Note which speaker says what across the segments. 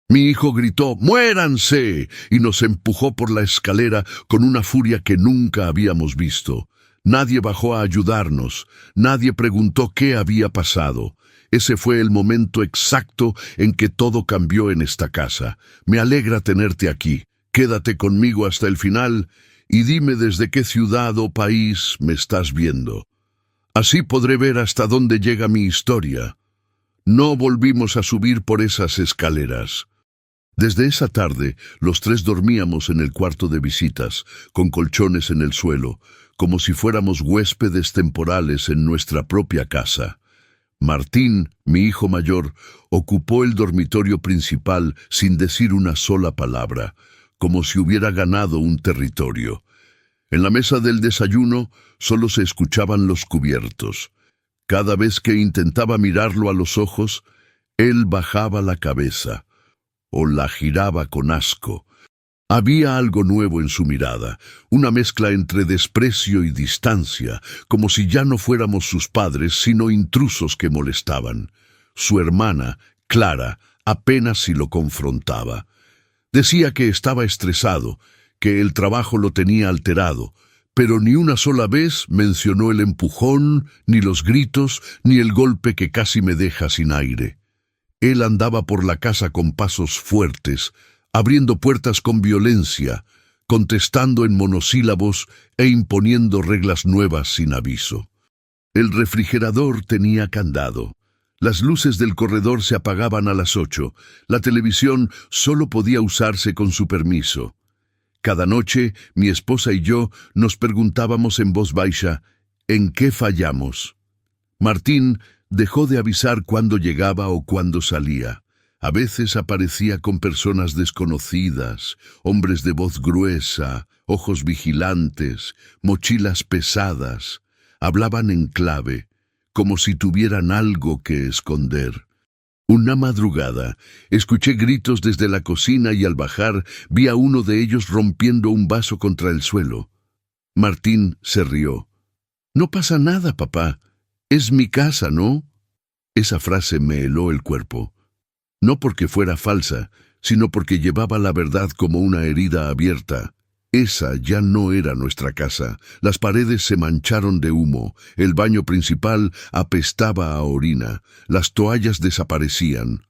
Speaker 1: Mi hijo gritó «¡Muéranse!» y nos empujó por la escalera con una furia que nunca habíamos visto. Nadie bajó a ayudarnos, nadie preguntó qué había pasado. Ese fue el momento exacto en que todo cambió en esta casa. Me alegra tenerte aquí. Quédate conmigo hasta el final y dime desde qué ciudad o país me estás viendo. Así podré ver hasta dónde llega mi historia. No volvimos a subir por esas escaleras. Desde esa tarde, los tres dormíamos en el cuarto de visitas, con colchones en el suelo, como si fuéramos huéspedes temporales en nuestra propia casa. Martín, mi hijo mayor, ocupó el dormitorio principal sin decir una sola palabra, como si hubiera ganado un territorio. En la mesa del desayuno solo se escuchaban los cubiertos. Cada vez que intentaba mirarlo a los ojos, él bajaba la cabeza o la giraba con asco. Había algo nuevo en su mirada, una mezcla entre desprecio y distancia, como si ya no fuéramos sus padres, sino intrusos que molestaban. Su hermana, Clara, apenas si lo confrontaba. Decía que estaba estresado, que el trabajo lo tenía alterado, pero ni una sola vez mencionó el empujón, ni los gritos, ni el golpe que casi me deja sin aire. Él andaba por la casa con pasos fuertes, abriendo puertas con violencia, contestando en monosílabos e imponiendo reglas nuevas sin aviso. El refrigerador tenía candado. Las luces del corredor se apagaban a las 8. La televisión solo podía usarse con su permiso. Cada noche, mi esposa y yo nos preguntábamos en voz baja, ¿en qué fallamos? Martín dejó de avisar cuándo llegaba o cuándo salía. A veces aparecía con personas desconocidas, hombres de voz gruesa, ojos vigilantes, mochilas pesadas. Hablaban en clave, como si tuvieran algo que esconder. Una madrugada, escuché gritos desde la cocina y al bajar vi a uno de ellos rompiendo un vaso contra el suelo. Martín se rió. «No pasa nada, papá. Es mi casa, ¿no?» Esa frase me heló el cuerpo. No porque fuera falsa, sino porque llevaba la verdad como una herida abierta. Esa ya no era nuestra casa. Las paredes se mancharon de humo, el baño principal apestaba a orina, las toallas desaparecían.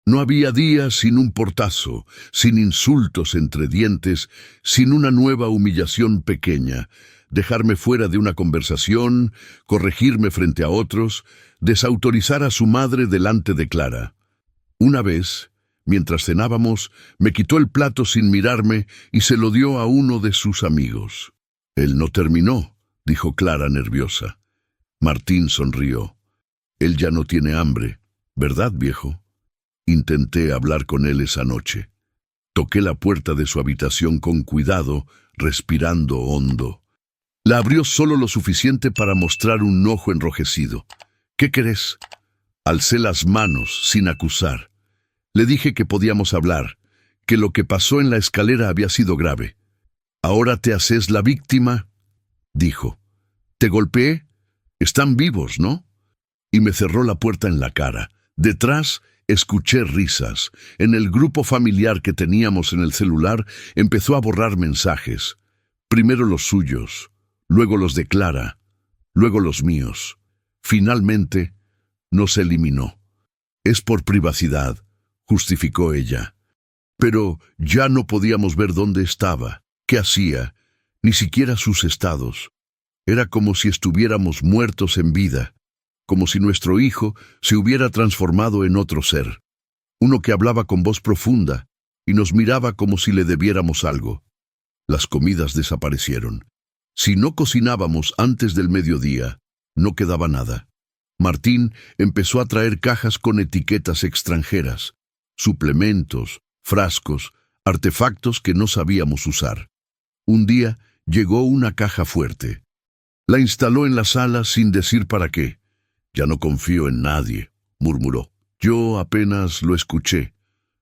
Speaker 1: No había día sin un portazo, sin insultos entre dientes, sin una nueva humillación pequeña. Dejarme fuera de una conversación, corregirme frente a otros, desautorizar a su madre delante de Clara. Una vez, mientras cenábamos, me quitó el plato sin mirarme y se lo dio a uno de sus amigos. «Él no terminó», dijo Clara nerviosa. Martín sonrió. «Él ya no tiene hambre, ¿verdad, viejo?» Intenté hablar con él esa noche. Toqué la puerta de su habitación con cuidado, respirando hondo. La abrió solo lo suficiente para mostrar un ojo enrojecido. «¿Qué querés?» Alcé las manos, sin acusar. Le dije que podíamos hablar, que lo que pasó en la escalera había sido grave. «¿Ahora te haces la víctima?», dijo. «¿Te golpeé? Están vivos, ¿no?» Y me cerró la puerta en la cara. Detrás escuché risas. En el grupo familiar que teníamos en el celular empezó a borrar mensajes. Primero los suyos, luego los de Clara, luego los míos. Finalmente, nos eliminó. «Es por privacidad», justificó ella. Pero ya no podíamos ver dónde estaba, qué hacía, ni siquiera sus estados. Era como si estuviéramos muertos en vida, como si nuestro hijo se hubiera transformado en otro ser, uno que hablaba con voz profunda y nos miraba como si le debiéramos algo. Las comidas desaparecieron. Si no cocinábamos antes del mediodía, no quedaba nada. Martín empezó a traer cajas con etiquetas extranjeras, suplementos, frascos, artefactos que no sabíamos usar. Un día llegó una caja fuerte. La instaló en la sala sin decir para qué. «Ya no confío en nadie», murmuró. Yo apenas lo escuché.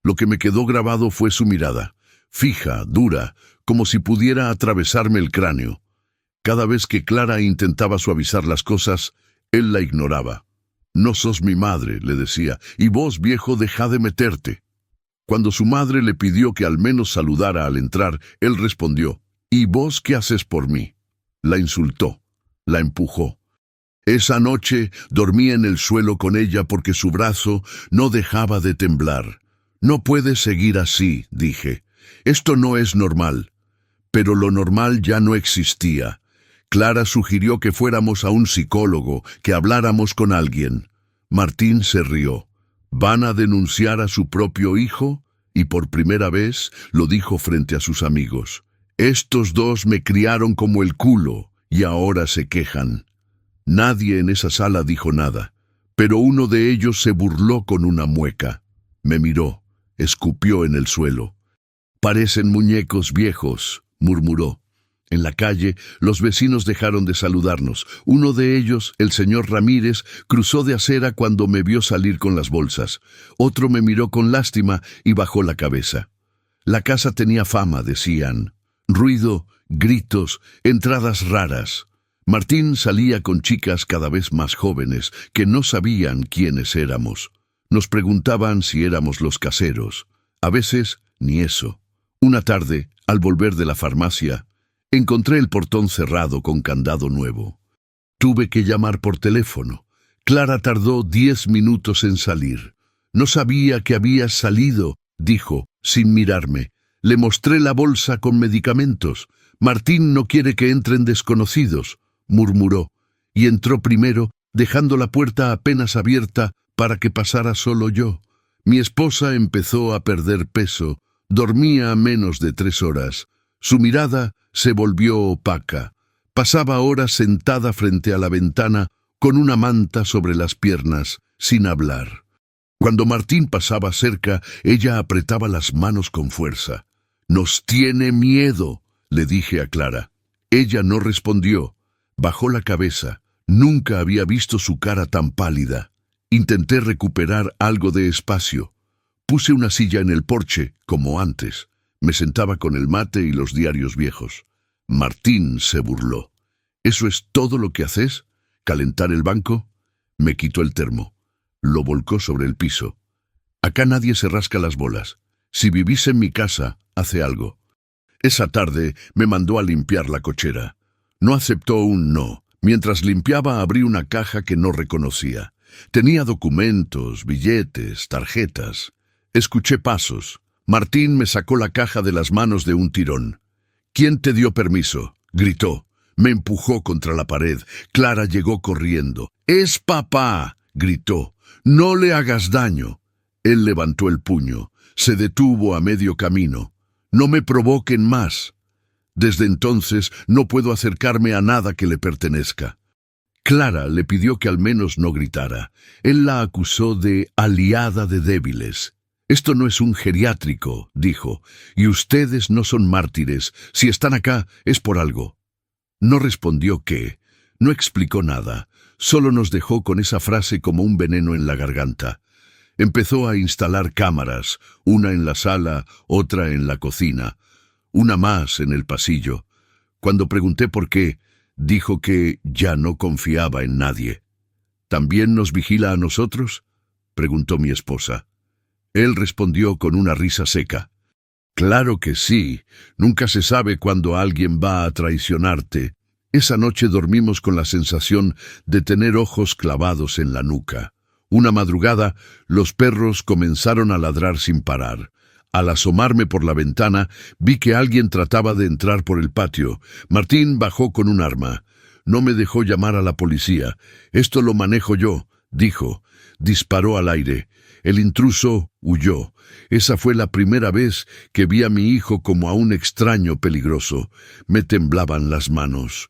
Speaker 1: Lo que me quedó grabado fue su mirada, fija, dura, como si pudiera atravesarme el cráneo. Cada vez que Clara intentaba suavizar las cosas, él la ignoraba. «No sos mi madre», le decía, «y vos, viejo, dejá de meterte». Cuando su madre le pidió que al menos saludara al entrar, él respondió: «¿Y vos qué haces por mí?». La insultó, la empujó. Esa noche dormí en el suelo con ella porque su brazo no dejaba de temblar. «No puedes seguir así», dije. «Esto no es normal». Pero lo normal ya no existía. Clara sugirió que fuéramos a un psicólogo, que habláramos con alguien. Martín se rió. ¿Van a denunciar a su propio hijo? Y por primera vez lo dijo frente a sus amigos. Estos dos me criaron como el culo y ahora se quejan. Nadie en esa sala dijo nada, pero uno de ellos se burló con una mueca. Me miró, escupió en el suelo. «Parecen muñecos viejos», murmuró. En la calle, los vecinos dejaron de saludarnos. Uno de ellos, el señor Ramírez, cruzó de acera cuando me vio salir con las bolsas. Otro me miró con lástima y bajó la cabeza. La casa tenía fama, decían. Ruido, gritos, entradas raras. Martín salía con chicas cada vez más jóvenes que no sabían quiénes éramos. Nos preguntaban si éramos los caseros. A veces, ni eso. Una tarde, al volver de la farmacia, encontré el portón cerrado con candado nuevo. Tuve que llamar por teléfono. Clara tardó 10 minutos en salir. «No sabía que habías salido», dijo, sin mirarme. Le mostré la bolsa con medicamentos. «Martín no quiere que entren desconocidos», murmuró, y entró primero, dejando la puerta apenas abierta para que pasara solo yo. Mi esposa empezó a perder peso. Dormía menos de 3 horas. Su mirada se volvió opaca. Pasaba horas sentada frente a la ventana con una manta sobre las piernas, sin hablar. Cuando Martín pasaba cerca, ella apretaba las manos con fuerza. «Nos tiene miedo», le dije a Clara. Ella no respondió. Bajó la cabeza. Nunca había visto su cara tan pálida. Intenté recuperar algo de espacio. Puse una silla en el porche, como antes. Me sentaba con el mate y los diarios viejos. Martín se burló. «¿Eso es todo lo que haces? ¿Calentar el banco?» Me quitó el termo. Lo volcó sobre el piso. «Acá nadie se rasca las bolas. Si vivís en mi casa, hace algo». Esa tarde me mandó a limpiar la cochera. No aceptó un no. Mientras limpiaba, abrí una caja que no reconocía. Tenía documentos, billetes, tarjetas. Escuché pasos. Martín me sacó la caja de las manos de un tirón. «¿Quién te dio permiso?», gritó. Me empujó contra la pared. Clara llegó corriendo. «¡Es papá!», gritó. «No le hagas daño». Él levantó el puño. Se detuvo a medio camino. «No me provoquen más». Desde entonces no puedo acercarme a nada que le pertenezca. Clara le pidió que al menos no gritara. Él la acusó de aliada de débiles. «Esto no es un geriátrico», dijo, «y ustedes no son mártires. Si están acá, es por algo». No respondió qué, no explicó nada, solo nos dejó con esa frase como un veneno en la garganta. Empezó a instalar cámaras, una en la sala, otra en la cocina, una más en el pasillo. Cuando pregunté por qué, dijo que ya no confiaba en nadie. «¿También nos vigila a nosotros?», preguntó mi esposa. Él respondió con una risa seca. «Claro que sí. Nunca se sabe cuándo alguien va a traicionarte». Esa noche dormimos con la sensación de tener ojos clavados en la nuca. Una madrugada, los perros comenzaron a ladrar sin parar. Al asomarme por la ventana, vi que alguien trataba de entrar por el patio. Martín bajó con un arma. No me dejó llamar a la policía. «Esto lo manejo yo», dijo. Disparó al aire. El intruso huyó. Esa fue la primera vez que vi a mi hijo como a un extraño peligroso. Me temblaban las manos.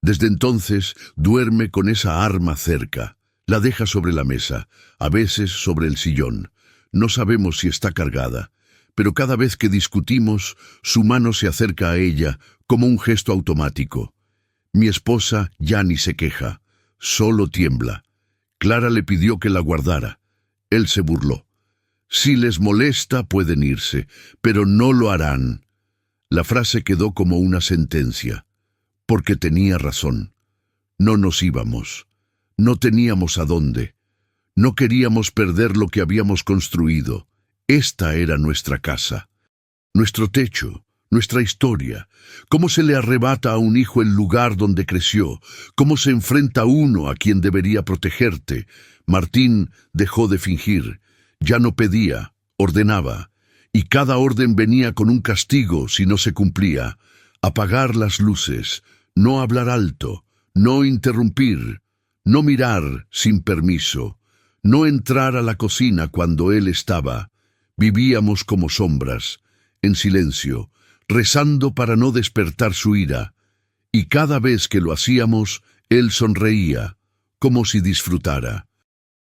Speaker 1: Desde entonces duerme con esa arma cerca. La deja sobre la mesa, a veces sobre el sillón. No sabemos si está cargada, pero cada vez que discutimos, su mano se acerca a ella como un gesto automático. Mi esposa ya ni se queja, solo tiembla. Clara le pidió que la guardara. Él se burló. «Si les molesta, pueden irse, pero no lo harán». La frase quedó como una sentencia, porque tenía razón. No nos íbamos. No teníamos a dónde. No queríamos perder lo que habíamos construido. Esta era nuestra casa, nuestro techo, nuestra historia. Cómo se le arrebata a un hijo el lugar donde creció, cómo se enfrenta uno a quien debería protegerte. Martín dejó de fingir, ya no pedía, ordenaba, y cada orden venía con un castigo si no se cumplía. Apagar las luces, no hablar alto, no interrumpir, no mirar sin permiso, no entrar a la cocina cuando él estaba. Vivíamos como sombras, en silencio, rezando para no despertar su ira, y cada vez que lo hacíamos, él sonreía, como si disfrutara.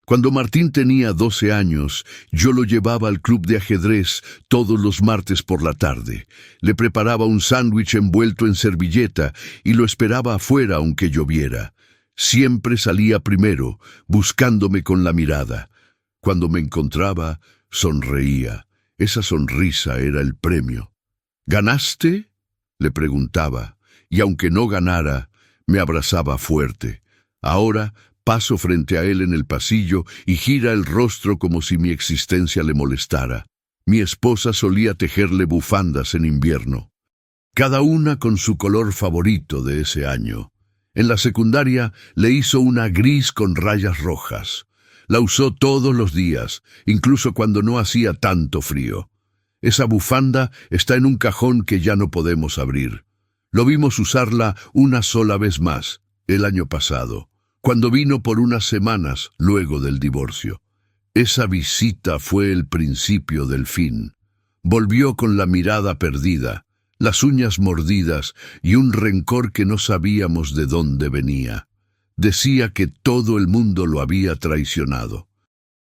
Speaker 1: Cuando Martín tenía 12 años, yo lo llevaba al club de ajedrez todos los martes por la tarde. Le preparaba un sándwich envuelto en servilleta y lo esperaba afuera aunque lloviera. Siempre salía primero, buscándome con la mirada. Cuando me encontraba, sonreía. Esa sonrisa era el premio. ¿Ganaste?, le preguntaba, y aunque no ganara, me abrazaba fuerte. Ahora paso frente a él en el pasillo y gira el rostro como si mi existencia le molestara. Mi esposa solía tejerle bufandas en invierno, cada una con su color favorito de ese año. En la secundaria le hizo una gris con rayas rojas. La usó todos los días, incluso cuando no hacía tanto frío. Esa bufanda está en un cajón que ya no podemos abrir. Lo vimos usarla una sola vez más, el año pasado, cuando vino por unas semanas luego del divorcio. Esa visita fue el principio del fin. Volvió con la mirada perdida, las uñas mordidas y un rencor que no sabíamos de dónde venía. Decía que todo el mundo lo había traicionado,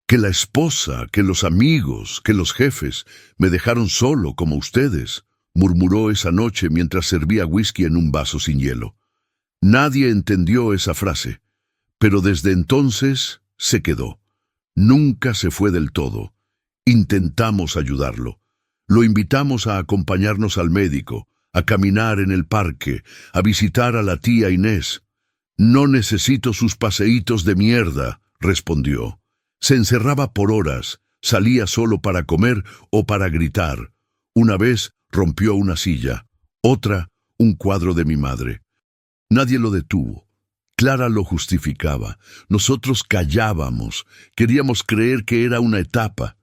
Speaker 1: que la esposa, que los amigos, que los jefes me dejaron solo como ustedes, murmuró esa noche mientras servía whisky en un vaso sin hielo. Nadie entendió esa frase, pero desde entonces se quedó. Nunca se fue del todo. Intentamos ayudarlo. Lo invitamos a acompañarnos al médico, a caminar en el parque, a visitar a la tía Inés. «No necesito sus paseítos de mierda», respondió. Se encerraba por horas, salía solo para comer o para gritar. Una vez rompió una silla, otra un cuadro de mi madre. Nadie lo detuvo. Clara lo justificaba. Nosotros callábamos. Queríamos creer que era una etapa.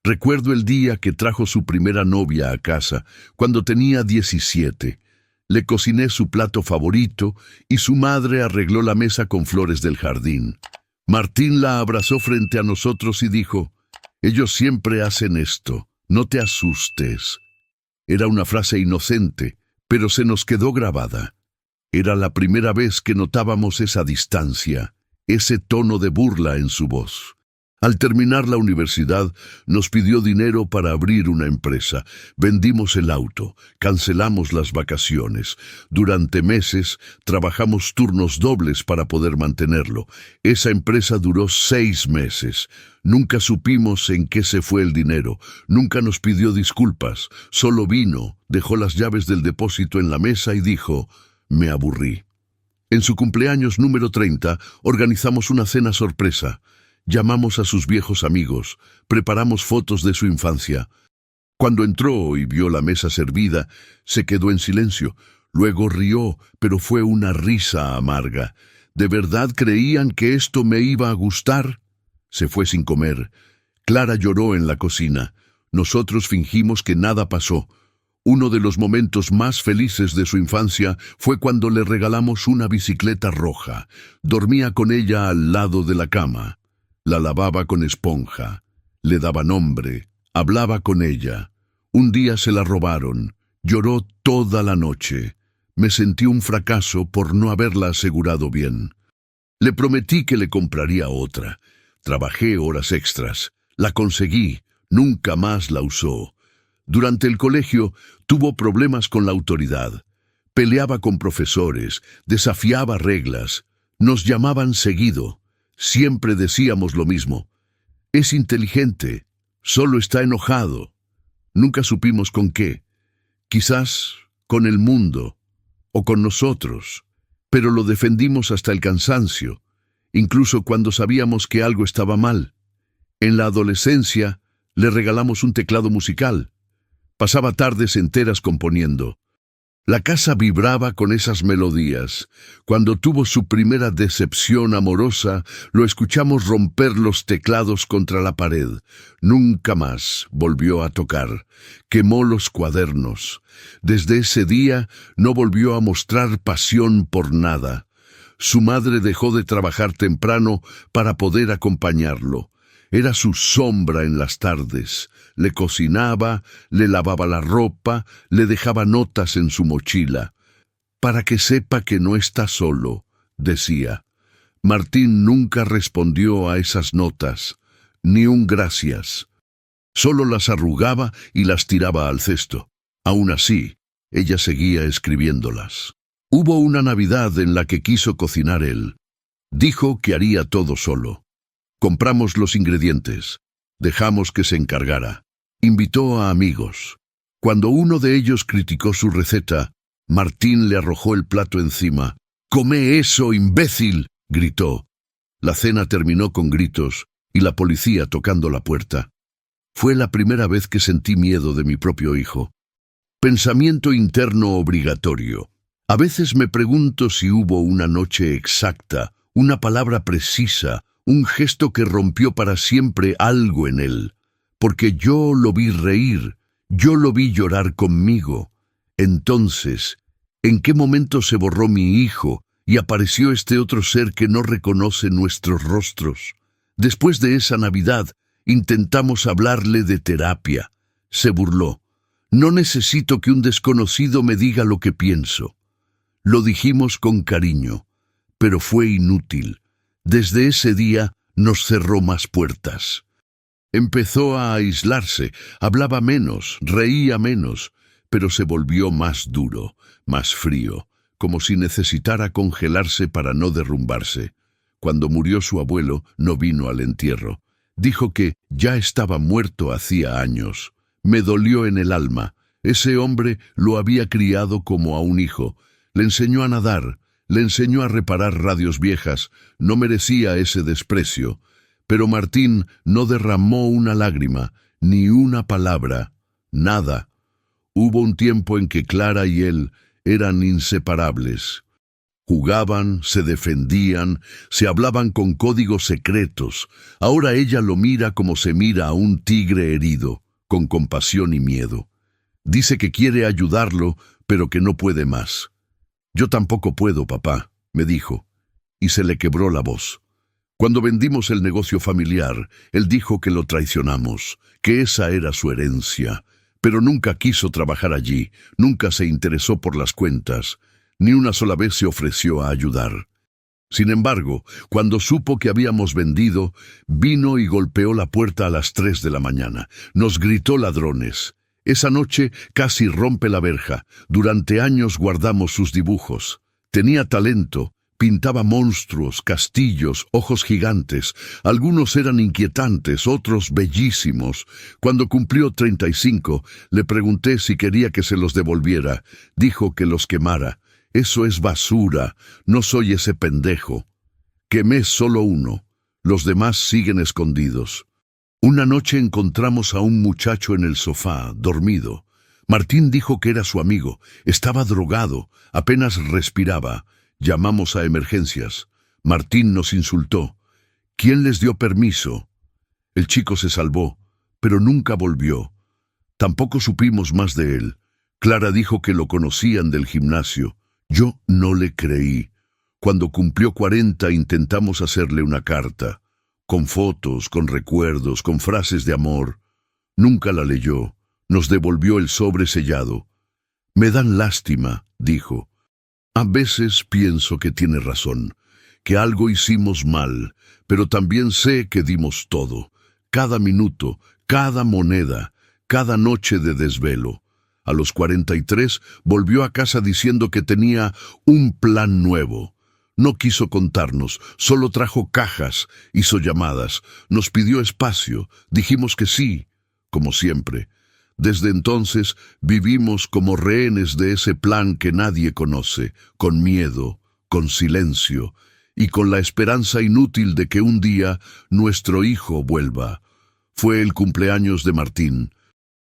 Speaker 1: Recuerdo el día que trajo su primera novia a casa, cuando tenía 17. Le cociné su plato favorito y su madre arregló la mesa con flores del jardín. Martín la abrazó frente a nosotros y dijo: «Ellos siempre hacen esto, no te asustes». Era una frase inocente, pero se nos quedó grabada. Era la primera vez que notábamos esa distancia, ese tono de burla en su voz. Al terminar la universidad, nos pidió dinero para abrir una empresa. Vendimos el auto, cancelamos las vacaciones. Durante meses trabajamos turnos dobles para poder mantenerlo. Esa empresa duró 6 meses. Nunca supimos en qué se fue el dinero. Nunca nos pidió disculpas. Solo vino, dejó las llaves del depósito en la mesa y dijo: «Me aburrí». En su cumpleaños número 30, organizamos una cena sorpresa. Llamamos a sus viejos amigos, preparamos fotos de su infancia. Cuando entró y vio la mesa servida, se quedó en silencio. Luego rió, pero fue una risa amarga. ¿De verdad creían que esto me iba a gustar? Se fue sin comer. Clara lloró en la cocina. Nosotros fingimos que nada pasó. Uno de los momentos más felices de su infancia fue cuando le regalamos una bicicleta roja. Dormía con ella al lado de la cama. La lavaba con esponja, le daba nombre, hablaba con ella. Un día se la robaron, lloró toda la noche. Me sentí un fracaso por no haberla asegurado bien. Le prometí que le compraría otra. Trabajé horas extras, la conseguí, nunca más la usó. Durante el colegio tuvo problemas con la autoridad. Peleaba con profesores, desafiaba reglas. Nos llamaban seguido. Siempre decíamos lo mismo: «Es inteligente, solo está enojado». Nunca supimos con qué. Quizás con el mundo o con nosotros, pero lo defendimos hasta el cansancio, incluso cuando sabíamos que algo estaba mal. En la adolescencia, Le regalamos un teclado musical. Pasaba tardes enteras componiendo. La casa vibraba con esas melodías. Cuando tuvo su primera decepción amorosa, lo escuchamos romper los teclados contra la pared. Nunca más volvió a tocar. Quemó los cuadernos. Desde ese día no volvió a mostrar pasión por nada. Su madre dejó de trabajar temprano para poder acompañarlo. Era su sombra en las tardes. Le cocinaba, le lavaba la ropa, le dejaba notas en su mochila. Para que sepa que no está solo, decía. Martín nunca respondió a esas notas, ni un gracias. Solo las arrugaba y las tiraba al cesto. Aún así, ella seguía escribiéndolas. Hubo una Navidad en la que quiso cocinar él. Dijo que haría todo solo. Compramos los ingredientes. Dejamos que se encargara. Invitó a amigos. Cuando uno de ellos criticó su receta, Martín le arrojó el plato encima. «¡Come eso, imbécil!», gritó. La cena terminó con gritos y la policía tocando la puerta. Fue la primera vez que sentí miedo de mi propio hijo. Pensamiento interno obligatorio. A veces me pregunto si hubo una noche exacta, una palabra precisa, un gesto que rompió para siempre algo en él. Porque yo lo vi reír, yo lo vi llorar conmigo. Entonces, ¿en qué momento se borró mi hijo y apareció este otro ser que no reconoce nuestros rostros? Después de esa Navidad, intentamos hablarle de terapia. Se burló. No necesito que un desconocido me diga lo que pienso. Lo dijimos con cariño, pero fue inútil. Desde ese día nos cerró más puertas. Empezó a aislarse, hablaba menos, reía menos, pero se volvió más duro, más frío, como si necesitara congelarse para no derrumbarse. Cuando murió su abuelo, no vino al entierro. Dijo que ya estaba muerto hacía años. Me dolió en el alma. Ese hombre lo había criado como a un hijo. Le enseñó a nadar, le enseñó a reparar radios viejas. No merecía ese desprecio. Pero Martín no derramó una lágrima, ni una palabra, nada. Hubo un tiempo en que Clara y él eran inseparables. Jugaban, se defendían, se hablaban con códigos secretos. Ahora ella lo mira como se mira a un tigre herido, con compasión y miedo. Dice que quiere ayudarlo, pero que no puede más. «Yo tampoco puedo, papá», me dijo, y se le quebró la voz. Cuando vendimos el negocio familiar, él dijo que lo traicionamos, que esa era su herencia, pero nunca quiso trabajar allí, nunca se interesó por las cuentas, ni una sola vez se ofreció a ayudar. Sin embargo, cuando supo que habíamos vendido, vino y golpeó la puerta a las 3 de la mañana. Nos gritó ladrones. Esa noche casi rompe la verja. Durante años guardamos sus dibujos. Tenía talento. Pintaba monstruos, castillos, ojos gigantes. Algunos eran inquietantes, otros bellísimos. Cuando cumplió 35, le pregunté si quería que se los devolviera. Dijo que los quemara. «Eso es basura. No soy ese pendejo». Quemé solo uno. Los demás siguen escondidos. Una noche encontramos a un muchacho en el sofá, dormido. Martín dijo que era su amigo. Estaba drogado. Apenas respiraba. Llamamos a emergencias. Martín nos insultó. ¿Quién les dio permiso? El chico se salvó, pero nunca volvió. Tampoco supimos más de él. Clara dijo que lo conocían del gimnasio. Yo no le creí. Cuando cumplió 40 intentamos hacerle una carta, con fotos, con recuerdos, con frases de amor. Nunca la leyó. Nos devolvió el sobre sellado. «Me dan lástima», dijo. A veces pienso que tiene razón, que algo hicimos mal, pero también sé que dimos todo, cada minuto, cada moneda, cada noche de desvelo. A los 43 volvió a casa diciendo que tenía un plan nuevo. No quiso contarnos, solo trajo cajas, hizo llamadas, nos pidió espacio, dijimos que sí, como siempre. Desde entonces vivimos como rehenes de ese plan que nadie conoce, con miedo, con silencio y con la esperanza inútil de que un día nuestro hijo vuelva. Fue el cumpleaños de Martín.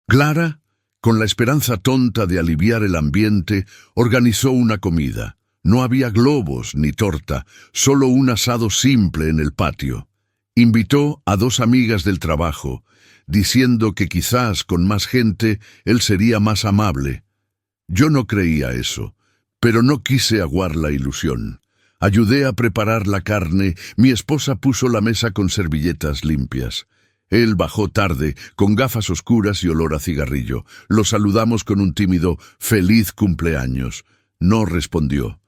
Speaker 1: Clara, con la esperanza tonta de aliviar el ambiente, organizó una comida. No había globos ni torta, solo un asado simple en el patio. Invitó a 2 amigas del trabajo, diciendo que quizás con más gente él sería más amable. Yo no creía eso, pero no quise aguar la ilusión. Ayudé a preparar la carne, mi esposa puso la mesa con servilletas limpias. Él bajó tarde, con gafas oscuras y olor a cigarrillo. Lo saludamos con un tímido «Feliz cumpleaños». No respondió.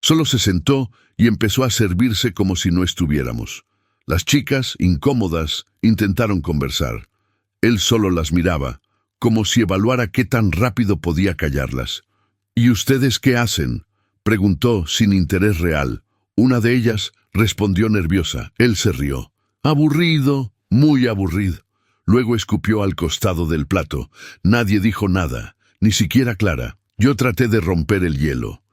Speaker 1: Solo se sentó y empezó a servirse como si no estuviéramos. Las chicas, incómodas, intentaron conversar. Él solo las miraba, como si evaluara qué tan rápido podía callarlas. «¿Y ustedes qué hacen?», preguntó sin interés real. Una de ellas respondió nerviosa. Él se rió. «Aburrido, muy aburrido». Luego escupió al costado del plato. Nadie dijo nada, ni siquiera Clara. Yo traté de romper el hielo.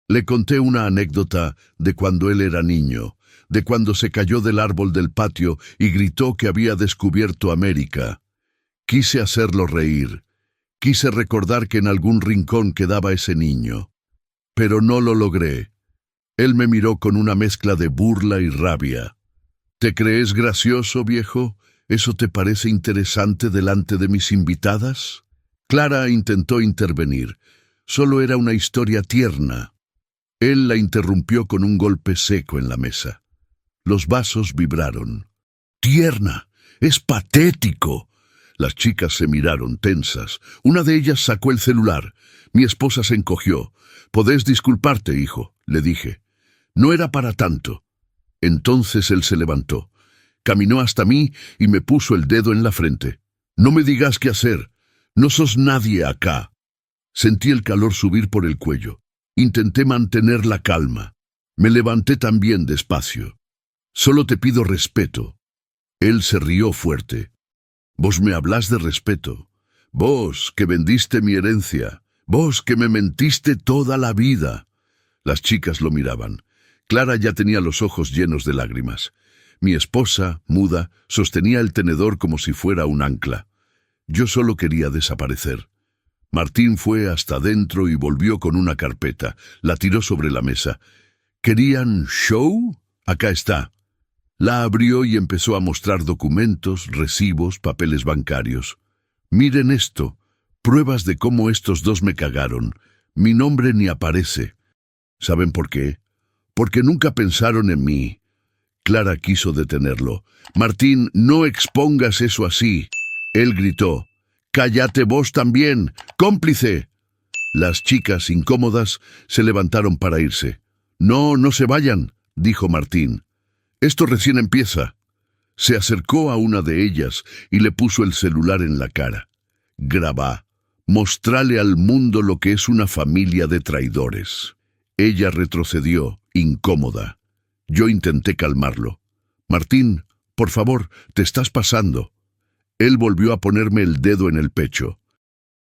Speaker 1: Le conté una anécdota de cuando él era niño, de cuando se cayó del árbol del patio y gritó que había descubierto América. Quise hacerlo reír. Quise recordar que en algún rincón quedaba ese niño. Pero no lo logré. Él me miró con una mezcla de burla y rabia. «¿Te crees gracioso, viejo? ¿Eso te parece interesante delante de mis invitadas?». Clara intentó intervenir. Solo era una historia tierna. Él la interrumpió con un golpe seco en la mesa. Los vasos vibraron. «¡Tierna! ¡Es patético!». Las chicas se miraron tensas. Una de ellas sacó el celular. Mi esposa se encogió. «Podés disculparte, hijo», le dije. «No era para tanto». Entonces él se levantó. Caminó hasta mí y me puso el dedo en la frente. «No me digas qué hacer. No sos nadie acá». Sentí el calor subir por el cuello. Intenté mantener la calma. Me levanté también despacio. «Solo te pido respeto». Él se rió fuerte. «Vos me hablás de respeto. Vos que vendiste mi herencia. Vos que me mentiste toda la vida». Las chicas lo miraban. Clara ya tenía los ojos llenos de lágrimas. Mi esposa, muda, sostenía el tenedor como si fuera un ancla. Yo solo quería desaparecer. Martín fue hasta dentro y volvió con una carpeta. La tiró sobre la mesa. «¿Querían show? Acá está». La abrió y empezó a mostrar documentos, recibos, papeles bancarios. «Miren esto. Pruebas de cómo estos 2 me cagaron. Mi nombre ni aparece». ¿Saben por qué? Porque nunca pensaron en mí. Clara quiso detenerlo. «Martín, no expongas eso así». Él gritó. «¡Cállate vos también! ¡Cómplice!». Las chicas, incómodas, se levantaron para irse. «No, no se vayan», dijo Martín. «Esto recién empieza». Se acercó a una de ellas y le puso el celular en la cara. «Grabá. Mostrale al mundo lo que es una familia de traidores». Ella retrocedió, incómoda. Yo intenté calmarlo. «Martín, por favor, te estás pasando». Él volvió a ponerme el dedo en el pecho.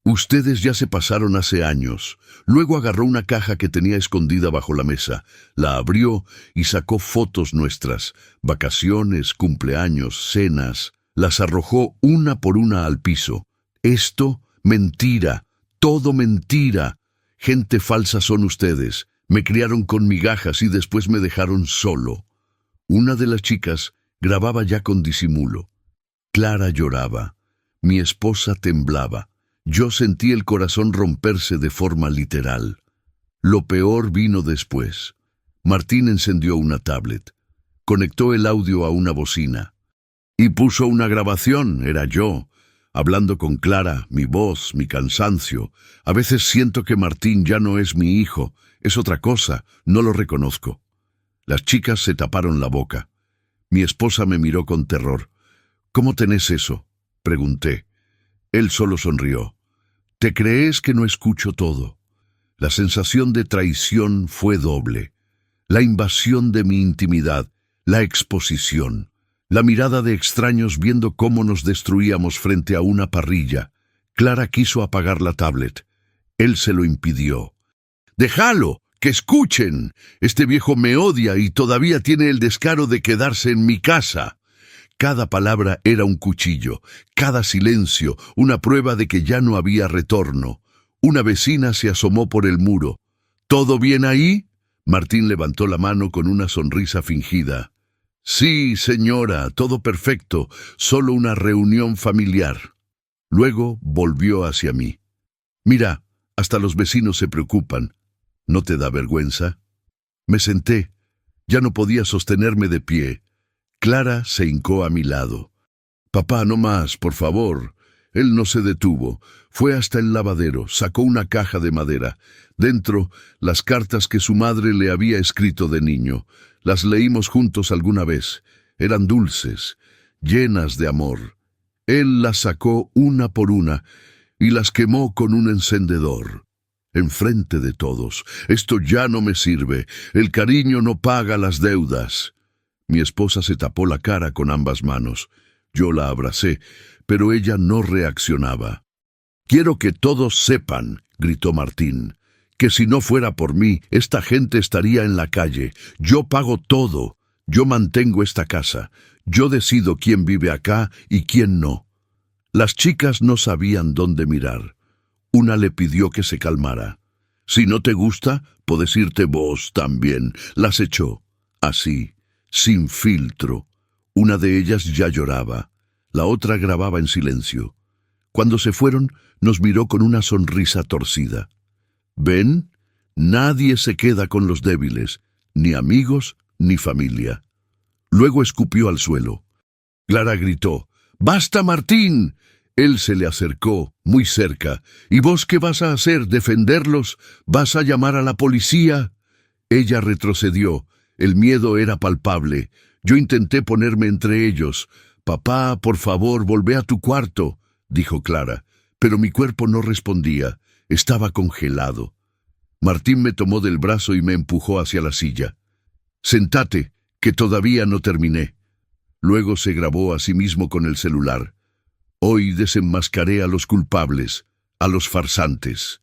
Speaker 1: «Ustedes ya se pasaron hace años». Luego agarró una caja que tenía escondida bajo la mesa, la abrió y sacó fotos nuestras, vacaciones, cumpleaños, cenas. Las arrojó una por una al piso. «Esto, mentira, todo mentira. Gente falsa son ustedes. Me criaron con migajas y después me dejaron solo». Una de las chicas grababa ya con disimulo. Clara lloraba. Mi esposa temblaba. Yo sentí el corazón romperse de forma literal. Lo peor vino después. Martín encendió una tablet. Conectó el audio a una bocina. Y puso una grabación, era yo, hablando con Clara, mi voz, mi cansancio. A veces siento que Martín ya no es mi hijo, es otra cosa, no lo reconozco. Las chicas se taparon la boca. Mi esposa me miró con terror. «¿Cómo tenés eso?», pregunté. Él solo sonrió. «¿Te crees que no escucho todo?». La sensación de traición fue doble. La invasión de mi intimidad, la exposición, la mirada de extraños viendo cómo nos destruíamos frente a una parrilla. Clara quiso apagar la tablet. Él se lo impidió. «¡Déjalo! ¡Que escuchen! Este viejo me odia y todavía tiene el descaro de quedarse en mi casa». Cada palabra era un cuchillo, cada silencio una prueba de que ya no había retorno. Una vecina se asomó por el muro. ¿Todo bien ahí? Martín levantó la mano con una sonrisa fingida. Sí, señora, todo perfecto, solo una reunión familiar. Luego volvió hacia mí. Mira, hasta los vecinos se preocupan. ¿No te da vergüenza? Me senté. Ya no podía sostenerme de pie. Clara se hincó a mi lado. Papá, no más, por favor. Él no se detuvo. Fue hasta el lavadero, sacó una caja de madera. Dentro, las cartas que su madre le había escrito de niño. Las leímos juntos alguna vez. Eran dulces, llenas de amor. Él las sacó una por una y las quemó con un encendedor. Enfrente de todos. Esto ya no me sirve. El cariño no paga las deudas. Mi esposa se tapó la cara con ambas manos. Yo la abracé, pero ella no reaccionaba. Quiero que todos sepan, gritó Martín, que si no fuera por mí, esta gente estaría en la calle. Yo pago todo. Yo mantengo esta casa. Yo decido quién vive acá y quién no. Las chicas no sabían dónde mirar. Una le pidió que se calmara. Si no te gusta, podés irte vos también. Las echó. Así, sin filtro. Una de ellas ya lloraba. La otra grababa en silencio. Cuando se fueron, nos miró con una sonrisa torcida. ¿Ven? Nadie se queda con los débiles, ni amigos ni familia. Luego escupió al suelo. Clara gritó, ¡Basta, Martín! Él se le acercó, muy cerca. ¿Y vos qué vas a hacer? ¿Defenderlos? ¿Vas a llamar a la policía? Ella retrocedió. El miedo era palpable. Yo intenté ponerme entre ellos. Papá, por favor, volvé a tu cuarto, dijo Clara. Pero mi cuerpo no respondía. Estaba congelado. Martín me tomó del brazo y me empujó hacia la silla. Sentate, que todavía no terminé. Luego se grabó a sí mismo con el celular. Hoy desenmascaré a los culpables, a los farsantes,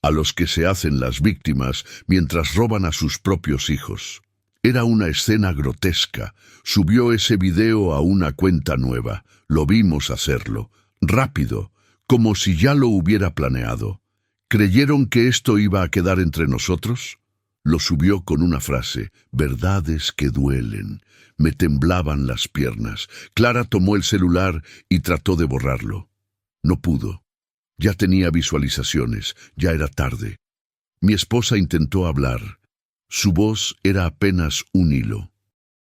Speaker 1: a los que se hacen las víctimas mientras roban a sus propios hijos. Era una escena grotesca. Subió ese video a una cuenta nueva. Lo vimos hacerlo, rápido, como si ya lo hubiera planeado. ¿Creyeron que esto iba a quedar entre nosotros? Lo subió con una frase, verdades que duelen. Me temblaban las piernas. Clara tomó el celular y trató de borrarlo. No pudo. Ya tenía visualizaciones, ya era tarde. Mi esposa intentó hablar. Su voz era apenas un hilo.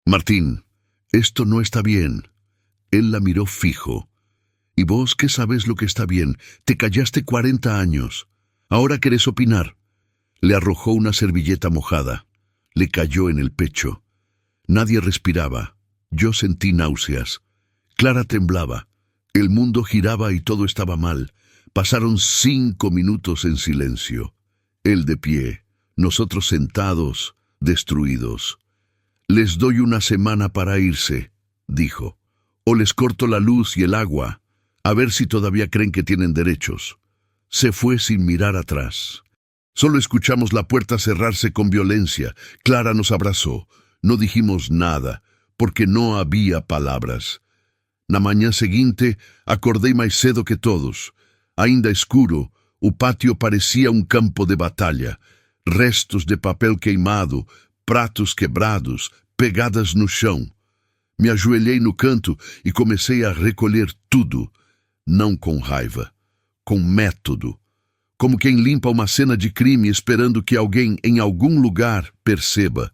Speaker 1: Martín, esto no está bien. Él la miró fijo. ¿Y vos qué sabes lo que está bien? Te callaste 40 años. Ahora querés opinar. Le arrojó una servilleta mojada. Le cayó en el pecho. Nadie respiraba. Yo sentí náuseas. Clara temblaba. El mundo giraba y todo estaba mal. Pasaron 5 minutos en silencio. Él de pie, nosotros sentados, destruidos. Les doy una semana para irse, dijo. O les corto la luz y el agua, a ver si todavía creen que tienen derechos. Se fue sin mirar atrás. Solo escuchamos la puerta cerrarse con violencia. Clara nos abrazó. No dijimos nada, porque no había palabras. Na manhã seguinte, acordei mais cedo que todos. Ainda escuro, o pátio parecia um campo de batalha. Restos de papel queimado, pratos quebrados, pegadas no chão. Me ajoelhei no canto e comecei a recolher tudo. Não com raiva, com método. Como quem limpa uma cena de crime esperando que alguém em algum lugar perceba.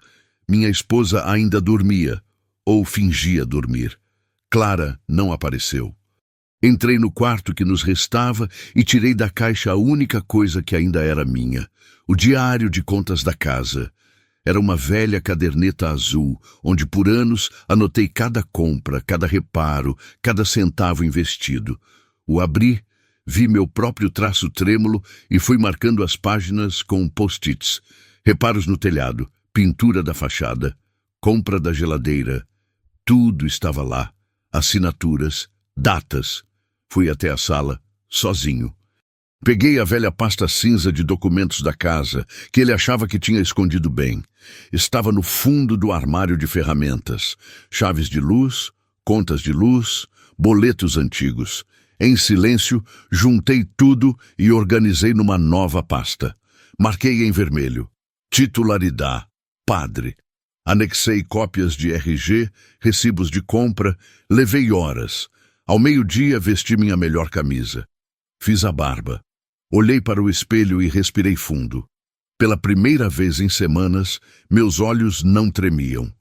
Speaker 1: Minha esposa ainda dormia, ou fingia dormir. Clara não apareceu. Entrei no quarto que nos restava e tirei da caixa a única coisa que ainda era minha, o diário de contas da casa. Era uma velha caderneta azul, onde por anos anotei cada compra, cada reparo, cada centavo investido. O abri, vi meu próprio traço trêmulo e fui marcando as páginas com post-its. Reparos no telhado, pintura da fachada, compra da geladeira. Tudo estava lá. Assinaturas, datas. Fui até a sala, sozinho. Peguei a velha pasta cinza de documentos da casa, que ele achava que tinha escondido bem. Estava no fundo do armário de ferramentas. Chaves de luz, contas de luz, boletos antigos. Em silêncio, juntei tudo e organizei numa nova pasta. Marquei em vermelho: titularidade, padre. Anexei cópias de RG, recibos de compra, levei horas. Ao meio-dia vesti minha melhor camisa. Fiz a barba. Olhei para o espelho e respirei fundo. Pela primeira vez em semanas, meus olhos não tremiam.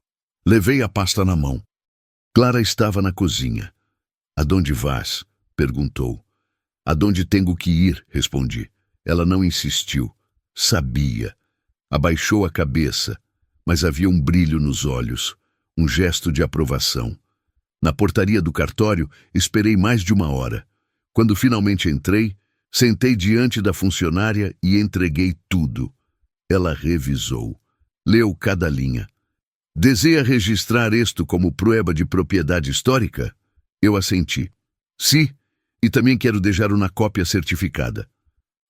Speaker 1: Levei a pasta na mão. Clara estava na cozinha. "Aonde vás?" perguntou. "Aonde tenho que ir?" respondi. Ela não insistiu. Sabia. Abaixou a cabeça, mas havia um brilho nos olhos, um gesto de aprovação. Na portaria do cartório, esperei mais de 1 hora. Quando finalmente entrei, sentei diante da funcionária e entreguei tudo. Ela revisou. Leu cada linha. "Deseja registrar isto como prueba de propriedade histórica?" Eu assenti. "Sim, e também quero deixar uma cópia certificada."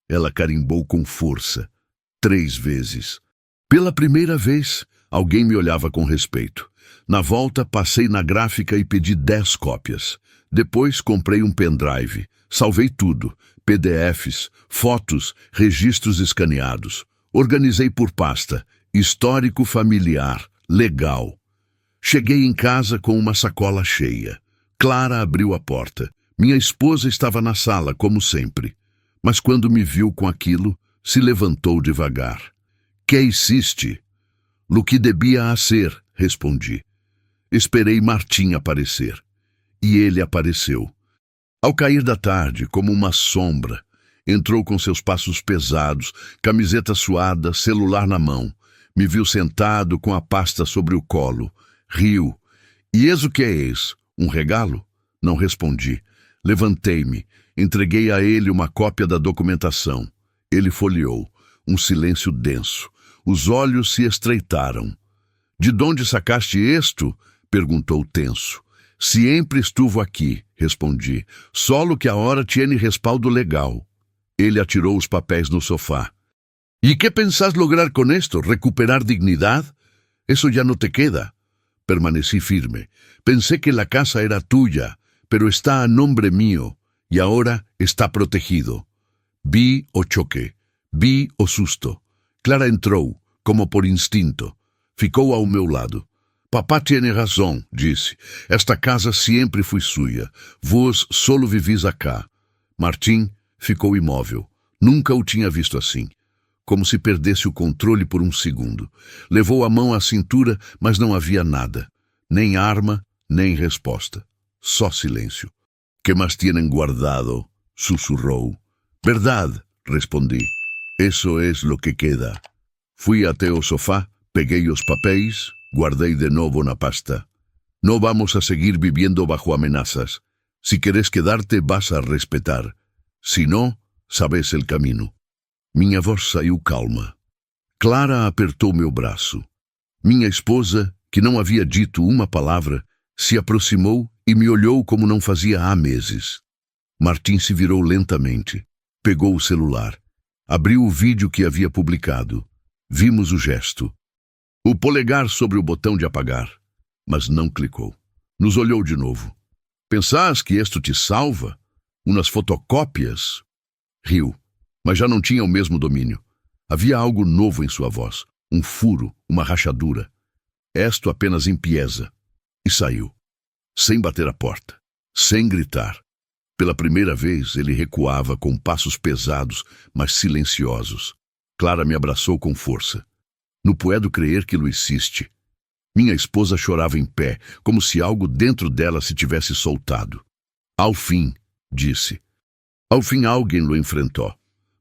Speaker 1: Ela carimbou com força, 3 vezes. Pela primeira vez, alguém me olhava com respeito. Na volta, passei na gráfica e pedi 10 cópias. Depois, comprei um pendrive. Salvei tudo: PDFs, fotos, registros escaneados. Organizei por pasta: histórico familiar, legal. Cheguei em casa com uma sacola cheia. Clara abriu a porta. Minha esposa estava na sala, como sempre. Mas quando me viu com aquilo, se levantou devagar. "Que hiciste?" "Lo que devia a ser", respondi. Esperei Martim aparecer. E ele apareceu. Ao cair da tarde, como uma sombra, entrou com seus passos pesados, camiseta suada, celular na mão. Me viu sentado com a pasta sobre o colo. Riu. "E eis o que é eis? Um regalo?" Não respondi. Levantei-me. Entreguei a ele uma cópia da documentação. Ele folheou. Um silêncio denso. Os olhos se estreitaram. "De onde sacaste isto?" perguntou tenso. "Sempre estuvo aqui", respondi. "Solo que a hora tiene respaldo legal." Ele atirou os papéis no sofá. "E que pensás lograr com esto? Recuperar dignidade? Eso ya no te queda." Permaneci firme. "Pensé que la casa era tuya, pero está a nombre mío, y ahora está protegido." Vi o choque. Vi o susto. Clara entrou, como por instinto. Ficou ao meu lado. "Papá tiene razão", disse. "Esta casa sempre foi sua. Vos solo vivis acá." Martim ficou imóvel. Nunca o tinha visto assim. Como se perdesse o controle por um segundo. Levou a mão à cintura, mas não havia nada. Nem arma, nem resposta. Só silêncio. "Que mais tienen guardado?" sussurrou. "Verdade", respondi. "Eso es lo que queda." Fui até o sofá, peguei os papéis, guardei de novo na pasta. "No vamos a seguir viviendo bajo amenazas. Si queres quedarte, vas a respetar. Si no, sabes el camino." Minha voz saiu calma. Clara apertou meu braço. Minha esposa, que não havia dito uma palavra, se aproximou e me olhou como não fazia há meses. Martim se virou lentamente. Pegou o celular. Abriu o vídeo que havia publicado. Vimos o gesto. O polegar sobre o botão de apagar. Mas não clicou. Nos olhou de novo. "Pensás que isto te salva? Unas fotocópias?" Riu, mas já não tinha o mesmo domínio. Havia algo novo em sua voz. Um furo, uma rachadura. Esto apenas empieza. E saiu. Sem bater a porta. Sem gritar. Pela primeira vez, ele recuava com passos pesados, mas silenciosos. Clara me abraçou com força. "Não puedo crer que lo hiciste." Minha esposa chorava em pé, como se algo dentro dela se tivesse soltado. "Ao fim", disse. Ao fim alguém lo enfrentou.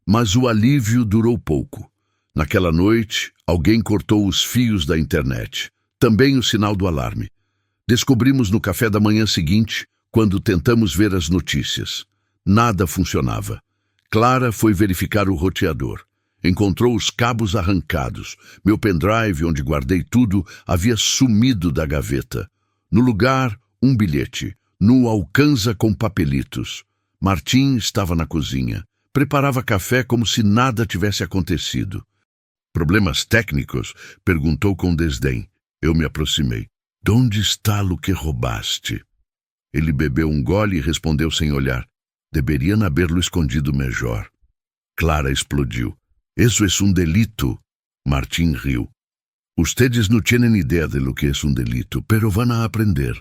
Speaker 1: Mas o alívio durou pouco. Naquela noite, alguém cortou os fios da internet. Também o sinal do alarme. Descobrimos no café da manhã seguinte, quando tentamos ver as notícias. Nada funcionava. Clara foi verificar o roteador. Encontrou os cabos arrancados. Meu pendrive, onde guardei tudo, havia sumido da gaveta. No lugar, um bilhete. "No alcanza com papelitos." Martim estava na cozinha. Preparava café como se nada tivesse acontecido. "Problemas técnicos?" perguntou com desdém. Eu me aproximei. "Donde está o que roubaste?" Ele bebeu um gole e respondeu sem olhar. Deberían haberlo escondido melhor. Clara explodiu. Eso es un delito. Martín riu. Ustedes não tienen ideia de lo que es un delito, pero van a aprender.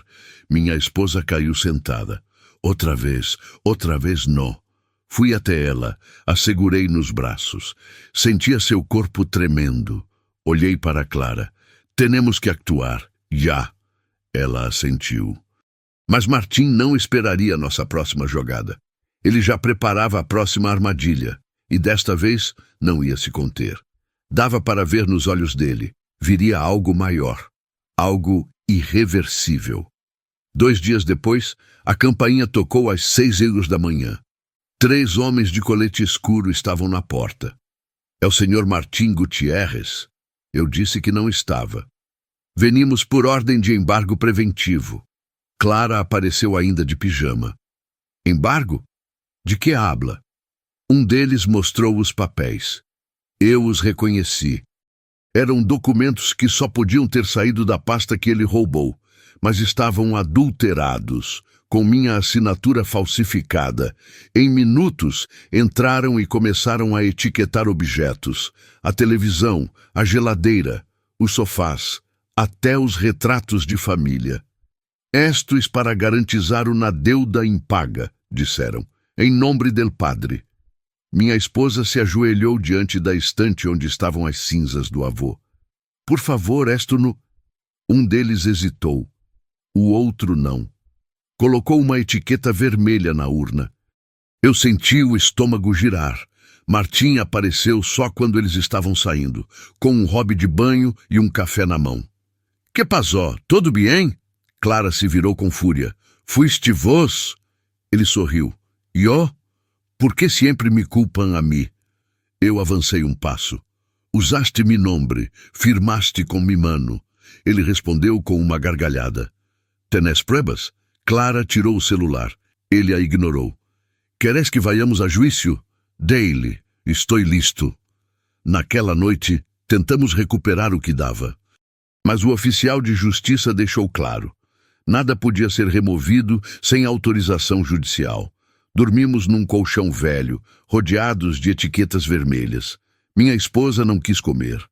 Speaker 1: Minha esposa caiu sentada. Outra vez não. Fui até ela, a segurei nos braços. Sentia seu corpo tremendo. Olhei para Clara. Tenemos que actuar. Já. Ela assentiu. Mas Martim não esperaria nossa próxima jogada. Ele já preparava a próxima armadilha. E desta vez não ia se conter. Dava para ver nos olhos dele. Viria algo maior. Algo irreversível. 2 dias depois, a campainha tocou às 6h da manhã. 3 homens de colete escuro estavam na porta. É o senhor Martim Gutierrez? Eu disse que não estava. Venimos por ordem de embargo preventivo. Clara apareceu ainda de pijama. Embargo? De que habla? Um deles mostrou os papéis. Eu os reconheci. Eram documentos que só podiam ter saído da pasta que ele roubou, mas estavam adulterados, com minha assinatura falsificada. Em minutos, entraram e começaram a etiquetar objetos. A televisão, a geladeira, os sofás, até os retratos de família. Esto es para garantizar una deuda impaga, disseram, em nome del padre. Minha esposa se ajoelhou diante da estante onde estavam as cinzas do avô. Por favor, esto no... Um deles hesitou. O outro não. Colocou uma etiqueta vermelha na urna. Eu senti o estômago girar. Martim apareceu só quando eles estavam saindo, com um hobby de banho e um café na mão. Que pasó? Tudo bem? Clara se virou com fúria. Fuiste vos? Ele sorriu. Eu? Por que sempre me culpam a mim? Eu avancei um passo. Usaste mi nombre, firmaste com mi mano. Ele respondeu com uma gargalhada. Tenés pruebas? Clara tirou o celular. Ele a ignorou. Queres que vayamos a juízo? Dei-lhe. Estou listo. Naquela noite, tentamos recuperar o que dava. Mas o oficial de justiça deixou claro. Nada podia ser removido sem autorização judicial. Dormimos num colchão velho, rodeados de etiquetas vermelhas. Minha esposa não quis comer.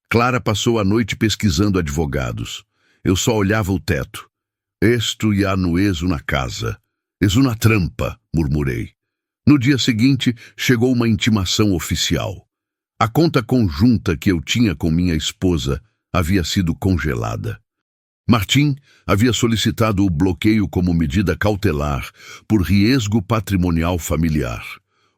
Speaker 1: Clara passou a noite pesquisando advogados. Eu só olhava o teto. Esto ya no es una casa. Es una trampa, murmurei. No dia seguinte, chegou uma intimação oficial. A conta conjunta que eu tinha com minha esposa havia sido congelada. Martim havia solicitado o bloqueio como medida cautelar por riesgo patrimonial familiar.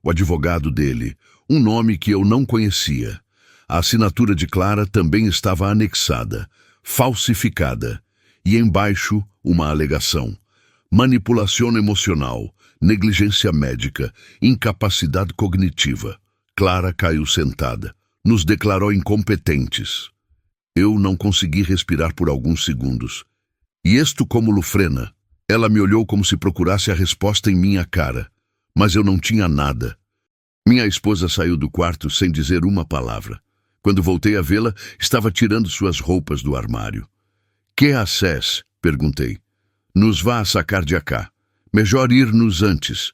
Speaker 1: O advogado dele, um nome que eu não conhecia. A assinatura de Clara também estava anexada, falsificada, e embaixo uma alegação. Manipulação emocional, negligência médica, incapacidade cognitiva. Clara caiu sentada. Nos declarou incompetentes. Eu não consegui respirar por alguns segundos. E isto como Lufrena. Ela me olhou como se procurasse a resposta em minha cara. Mas eu não tinha nada. Minha esposa saiu do quarto sem dizer uma palavra. Quando voltei a vê-la, estava tirando suas roupas do armário. Que haces? Perguntei. Nos vá a sacar de acá. Melhor ir-nos antes.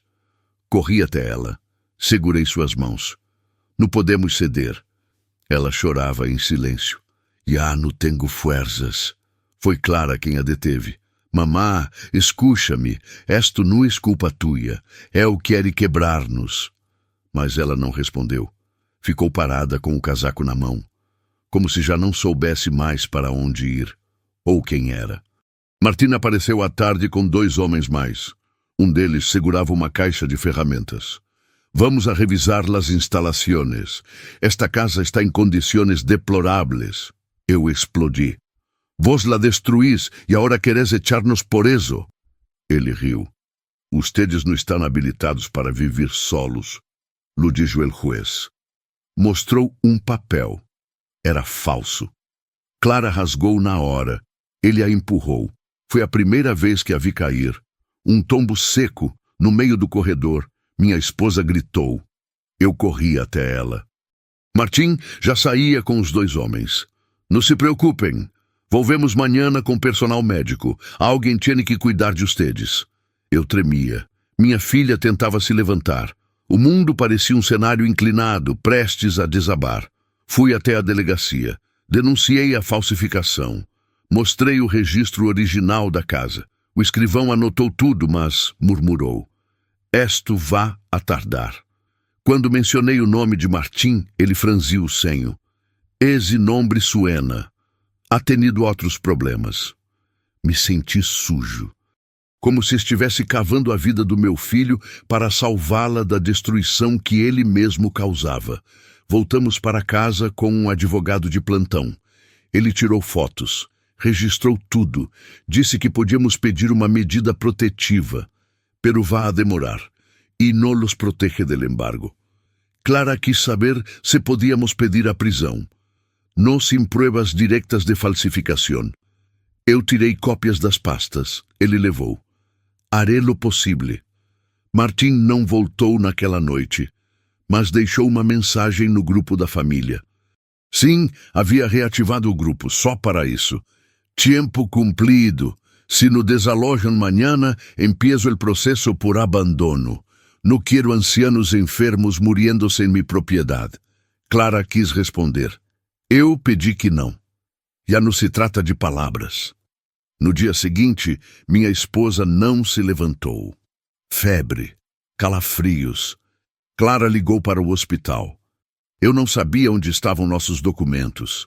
Speaker 1: Corri até ela. Segurei suas mãos. Não podemos ceder. Ela chorava em silêncio. Já não tenho fuerzas. Foi Clara quem a deteve. Mamá, escucha-me. Esto não é culpa tua. É o que quer quebrar-nos. Mas ela não respondeu. Ficou parada com o casaco na mão, como se já não soubesse mais para onde ir, ou quem era. Martina apareceu à tarde com 2 homens mais. Um deles segurava uma caixa de ferramentas. Vamos a revisar las instalaciones. Esta casa está em condições deploráveis. Eu explodi. Vos la destruís e agora queres echar-nos por eso. Ele riu. Ustedes não estão habilitados para viver solos, lo dijo el juez. Mostrou um papel. Era falso. Clara rasgou na hora. Ele a empurrou. Foi a primeira vez que a vi cair. Um tombo seco, no meio do corredor. Minha esposa gritou. Eu corri até ela. Martim já saía com os 2 homens. Não se preocupem. Volvemos mañana com personal médico. Alguém tem que cuidar de ustedes. Eu tremia. Minha filha tentava se levantar. O mundo parecia um cenário inclinado, prestes a desabar. Fui até a delegacia. Denunciei a falsificação. Mostrei o registro original da casa. O escrivão anotou tudo, mas murmurou: "Esto vá a tardar." Quando mencionei o nome de Martim, ele franziu o senho. "Esse nome suena. Ha tenido outros problemas." Me senti sujo, como se estivesse cavando a vida do meu filho para salvá-la da destruição que ele mesmo causava. Voltamos para casa com um advogado de plantão. Ele tirou fotos, registrou tudo, disse que podíamos pedir uma medida protetiva, pero vá a demorar, e não los protege del embargo. Clara quis saber se podíamos pedir a prisão. No sin pruebas directas de falsificação. Eu tirei cópias das pastas. Ele levou. Haré lo possível. Martim não voltou naquela noite, mas deixou uma mensagem no grupo da família. Sim, havia reativado o grupo só para isso. Tiempo cumprido. Se no desalojam mañana, empiezo el processo por abandono. No quero ancianos enfermos muriendo-se em minha propriedade. Clara quis responder. Eu pedi que não. Já não se trata de palavras. No dia seguinte, minha esposa não se levantou. Febre, calafrios. Clara ligou para o hospital. Eu não sabia onde estavam nossos documentos.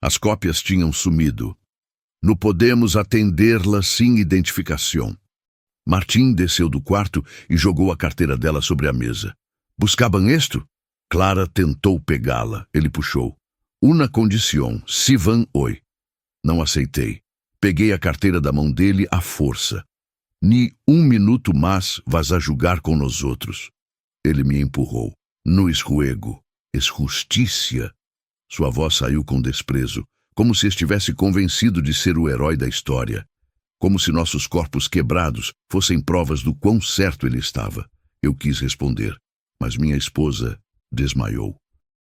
Speaker 1: As cópias tinham sumido. Não podemos atendê-la sem identificação. Martim desceu do quarto e jogou a carteira dela sobre a mesa. Buscavam isto? Clara tentou pegá-la. Ele puxou. Una condição, si van hoy. Não aceitei. Peguei a carteira da mão dele à força. Ni um minuto mais vas a julgar com nós outros. Ele me empurrou. No esruego. Esjusticia. Sua voz saiu com desprezo, como se estivesse convencido de ser o herói da história. Como se nossos corpos quebrados fossem provas do quão certo ele estava. Eu quis responder, mas minha esposa desmaiou.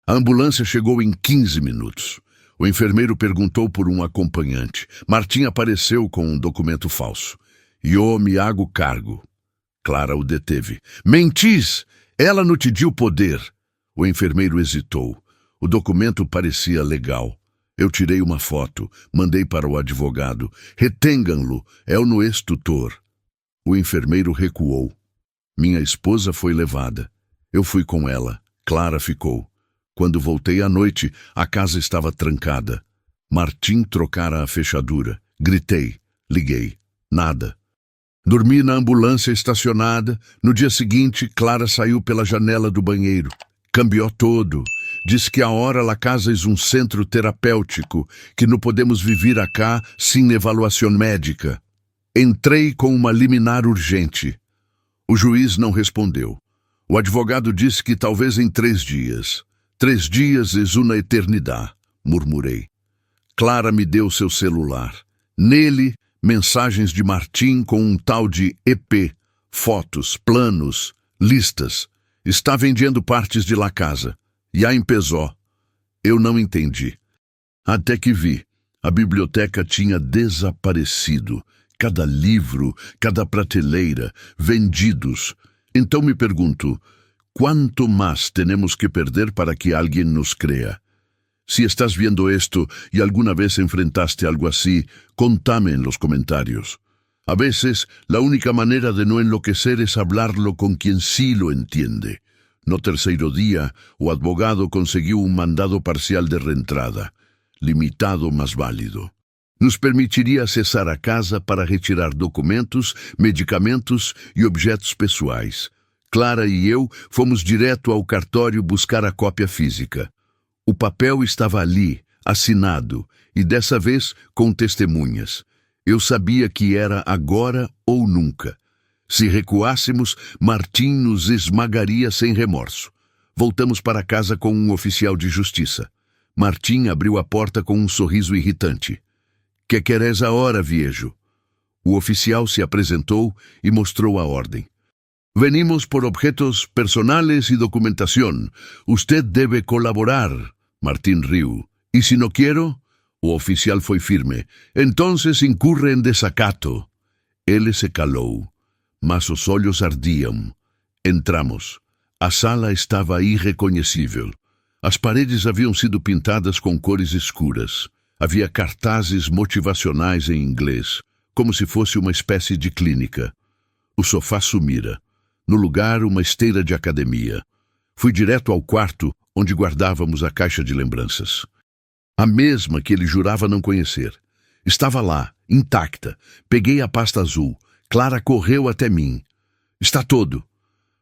Speaker 1: A ambulância chegou em 15 minutos. O enfermeiro perguntou por um acompanhante. Martim apareceu com um documento falso. Eu me hago cargo. Clara o deteve. Mentis! Ela não te deu poder. O enfermeiro hesitou. O documento parecia legal. Eu tirei uma foto, mandei para o advogado. Retengan-lo, é o nosso tutor. O enfermeiro recuou. Minha esposa foi levada. Eu fui com ela. Clara ficou. Quando voltei à noite, a casa estava trancada. Martim trocara a fechadura. Gritei. Liguei. Nada. Dormi na ambulância estacionada. No dia seguinte, Clara saiu pela janela do banheiro. Cambiou todo. Diz que agora a casa é um centro terapêutico, que não podemos viver acá sem avaliação médica. Entrei com uma liminar urgente. O juiz não respondeu. O advogado disse que talvez em 3 dias. 3 dias é uma eternidade, murmurei. Clara me deu seu celular. Nele, mensagens de Martim com um tal de EP, fotos, planos, listas. Está vendendo partes de la casa. Já empezou. Eu não entendi. Até que vi. A biblioteca tinha desaparecido. Cada livro, cada prateleira, vendidos. Então me pergunto, quanto mais temos que perder para que alguém nos creia? Se estás vendo esto e alguma vez enfrentaste algo assim, contame en los comentarios. A veces, la única manera de no enloquecer es hablarlo con quien sí lo entiende. No terceiro dia, o advogado conseguiu um mandado parcial de reentrada, limitado mas válido. Nos permitiria acessar a casa para retirar documentos, medicamentos e objetos pessoais. Clara e eu fomos direto ao cartório buscar a cópia física. O papel estava ali, assinado, e dessa vez com testemunhas. Eu sabia que era agora ou nunca. Se recuássemos, Martim nos esmagaria sem remorso. Voltamos para casa com um oficial de justiça. Martim abriu a porta com um sorriso irritante. Que queres agora, viejo? O oficial se apresentou e mostrou a ordem. Venimos por objetos personales e documentação. Usted deve colaborar. Martim riu. E se não quero? O oficial foi firme. Entonces incurre em desacato. Ele se calou. mas os olhos ardiam. Entramos. A sala estava irreconhecível. As paredes haviam sido pintadas com cores escuras. Havia cartazes motivacionais em inglês, como se fosse uma espécie de clínica. O sofá sumira. No lugar, uma esteira de academia. Fui direto ao quarto, onde guardávamos a caixa de lembranças. A mesma que ele jurava não conhecer. Estava lá, intacta. Peguei a pasta azul. Clara correu até mim. Está todo.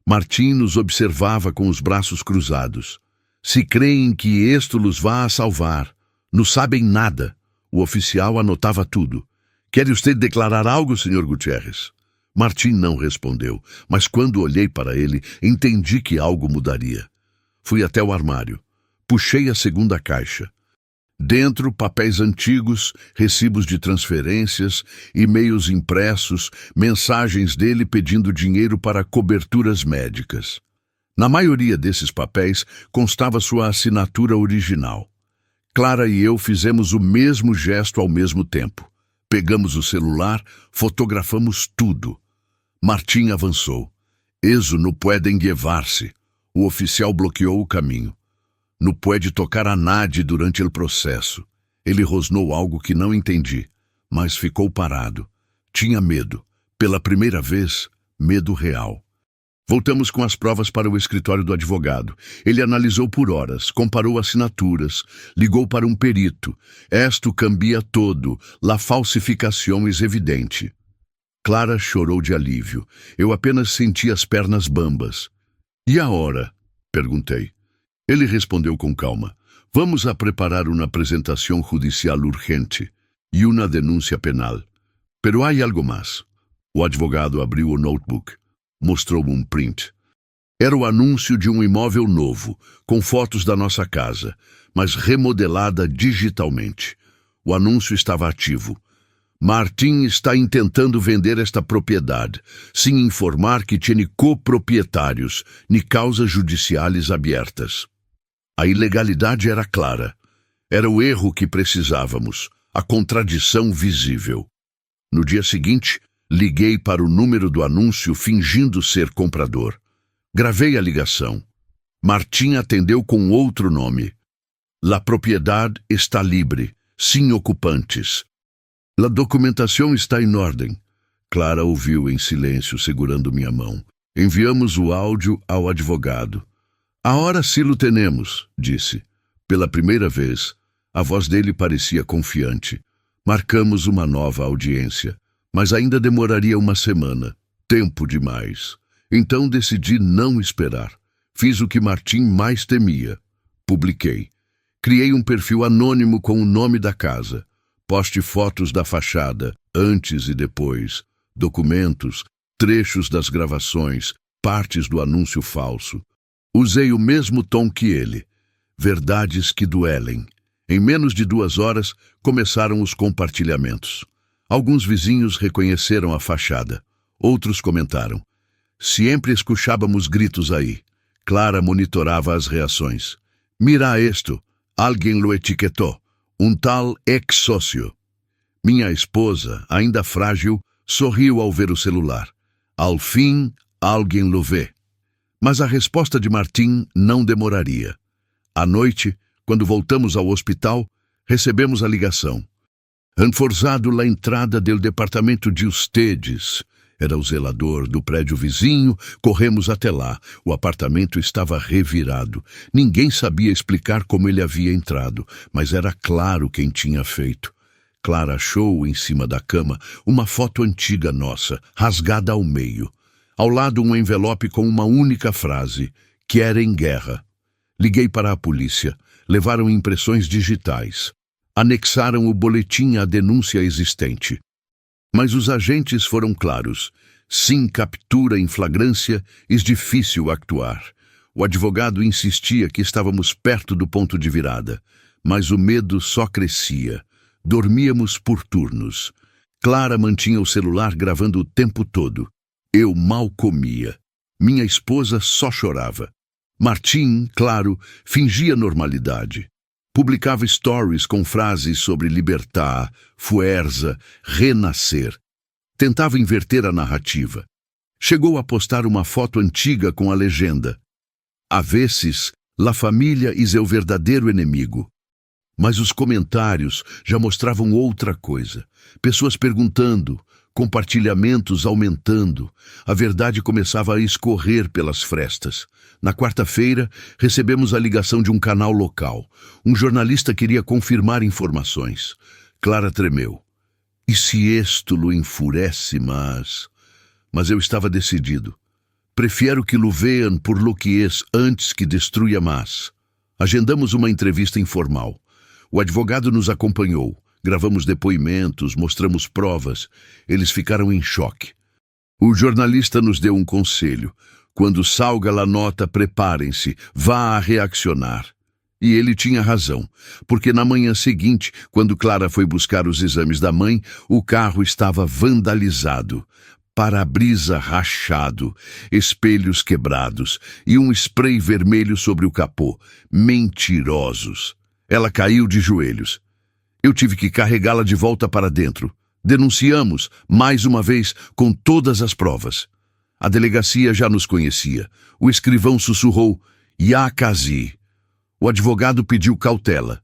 Speaker 1: Martim nos observava com os braços cruzados. Se creem que isto los vá a salvar, não sabem nada. O oficial anotava tudo. Quer você declarar algo, Sr. Gutierrez? Martim não respondeu, mas quando olhei para ele, entendi que algo mudaria. Fui até o armário. Puxei a segunda caixa. Dentro, papéis antigos, recibos de transferências, e-mails impressos, mensagens dele pedindo dinheiro para coberturas médicas. Na maioria desses papéis constava sua assinatura original. Clara e eu fizemos o mesmo gesto ao mesmo tempo. Pegamos o celular, fotografamos tudo. Martim avançou. Eso não pueden llevar-se. O oficial bloqueou o caminho. Não pode tocar a nadie durante o processo. Ele rosnou algo que não entendi, mas ficou parado. Tinha medo. Pela primeira vez, medo real. Voltamos com as provas para o escritório do advogado. Ele analisou por horas, comparou assinaturas, ligou para um perito. Esto cambia todo, la falsificação é evidente. Clara chorou de alívio. Eu apenas senti as pernas bambas. E a hora? Perguntei. Ele respondeu com calma. Vamos a preparar uma apresentação judicial urgente e uma denúncia penal. Pero há algo mais. O advogado abriu o notebook. Mostrou um print. Era o anúncio de um imóvel novo, com fotos da nossa casa, mas remodelada digitalmente. O anúncio estava ativo. Martim está intentando vender esta propriedade, sem informar que tinha coproprietários, nem causas judiciais abertas. A ilegalidade era clara. Era o erro que precisávamos, a contradição visível. No dia seguinte, liguei para o número do anúncio fingindo ser comprador. Gravei a ligação. Martim atendeu com outro nome. La propriedade está livre, sem ocupantes. La documentação está em ordem. Clara ouviu em silêncio, segurando minha mão. Enviamos o áudio ao advogado. Agora sim lo tenemos, disse. Pela primeira vez, a voz dele parecia confiante. Marcamos uma nova audiência, mas ainda demoraria uma semana. Tempo demais. Então decidi não esperar. Fiz o que Martim mais temia. Publiquei. Criei um perfil anônimo com o nome da casa. Poste fotos da fachada, antes e depois, documentos, trechos das gravações, partes do anúncio falso. Usei o mesmo tom que ele. Verdades que duelem. Em menos de 2 horas, começaram os compartilhamentos. Alguns vizinhos reconheceram a fachada. Outros comentaram. Sempre escuchávamos gritos aí. Clara monitorava as reações. Mira esto, alguém lo etiquetou. Um tal ex-sócio. Minha esposa, ainda frágil, sorriu ao ver o celular. Ao fim, alguém lo vê. Mas a resposta de Martim não demoraria. À noite, quando voltamos ao hospital, recebemos a ligação. Han forzado la entrada do departamento de ustedes. Era o zelador do prédio vizinho. Corremos até lá. O apartamento estava revirado. Ninguém sabia explicar como ele havia entrado, mas era claro quem tinha feito. Clara achou, em cima da cama, uma foto antiga nossa, rasgada ao meio. Ao lado, um envelope com uma única frase: querem guerra. Liguei para a polícia. Levaram impressões digitais. Anexaram o boletim à denúncia existente. Mas os agentes foram claros. Sem captura em flagrância, é difícil actuar. O advogado insistia que estávamos perto do ponto de virada, mas o medo só crescia. Dormíamos por turnos. Clara mantinha o celular gravando o tempo todo. Eu mal comia. Minha esposa só chorava. Martim, claro, fingia normalidade. Publicava stories com frases sobre libertar, fuerza, renascer. Tentava inverter a narrativa. Chegou a postar uma foto antiga com a legenda: "A vezes, la família é o verdadeiro inimigo." Mas os comentários já mostravam outra coisa. Pessoas perguntando, compartilhamentos aumentando. A verdade começava a escorrer pelas frestas. Na quarta-feira, recebemos a ligação de um canal local. Um jornalista queria confirmar informações. Clara tremeu. "E se isto lo enfurece, Mas eu estava decidido. Prefiro que lo vean por lo que es antes que destruya mais." Agendamos uma entrevista informal. O advogado nos acompanhou. Gravamos depoimentos, mostramos provas. Eles ficaram em choque. O jornalista nos deu um conselho: quando salga a nota, preparem-se, vá a reaccionar. E ele tinha razão, porque na manhã seguinte, quando Clara foi buscar os exames da mãe, o carro estava vandalizado. Para-brisa rachado, espelhos quebrados e um spray vermelho sobre o capô. Mentirosos. Ela caiu de joelhos. Eu tive que carregá-la de volta para dentro. Denunciamos, mais uma vez, com todas as provas. A delegacia já nos conhecia. O escrivão sussurrou: "Ya casi." O advogado pediu cautela.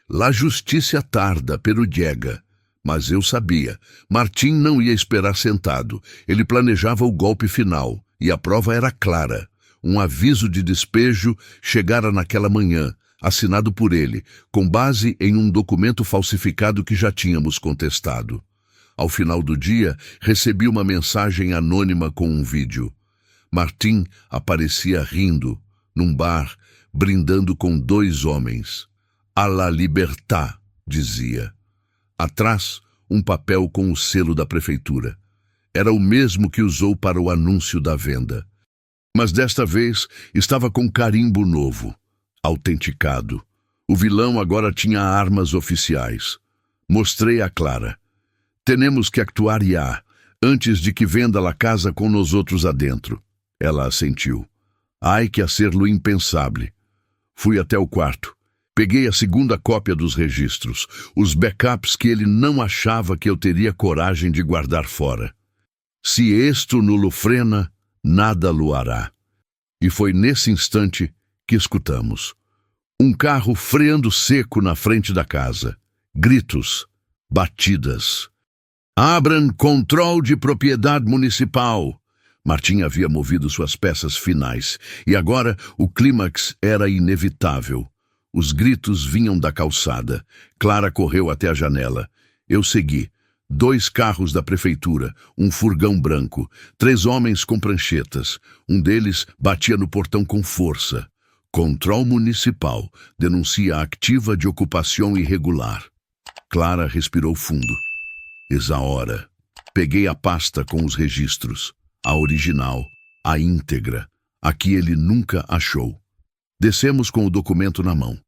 Speaker 1: "La justiça tarda, pero llega." Mas eu sabia. Martim não ia esperar sentado. Ele planejava o golpe final. E a prova era clara. Um aviso de despejo chegara naquela manhã, assinado por ele, com base em um documento falsificado que já tínhamos contestado. Ao final do dia, recebi uma mensagem anônima com um vídeo. Martim aparecia rindo, num bar, brindando com 2 homens. "A la libertad", dizia. Atrás, um papel com o selo da prefeitura. Era o mesmo que usou para o anúncio da venda. Mas desta vez estava com carimbo novo, autenticado. O vilão agora tinha armas oficiais. Mostrei a Clara. "Temos que actuar já, antes de que venda a casa com nós outros adentro." Ela assentiu. "Hay que hacer lo impensable." Fui até o quarto. Peguei a segunda cópia dos registros, os backups que ele não achava que eu teria coragem de guardar fora. "Se isto no lo frena, nada lo hará." E foi nesse instante que escutamos. Um carro freando seco na frente da casa. Gritos, batidas. "Abram controle de propriedade municipal." Martim havia movido suas peças finais, e agora o clímax era inevitável. Os gritos vinham da calçada. Clara correu até a janela. Eu segui. 2 carros da prefeitura, um furgão branco, 3 homens com pranchetas. Um deles batia no portão com força. "Controle municipal. Denuncia ativa de ocupação irregular." Clara respirou fundo. "Eis a hora." Peguei a pasta com os registros. A original, a íntegra, a que ele nunca achou. Descemos com o documento na mão.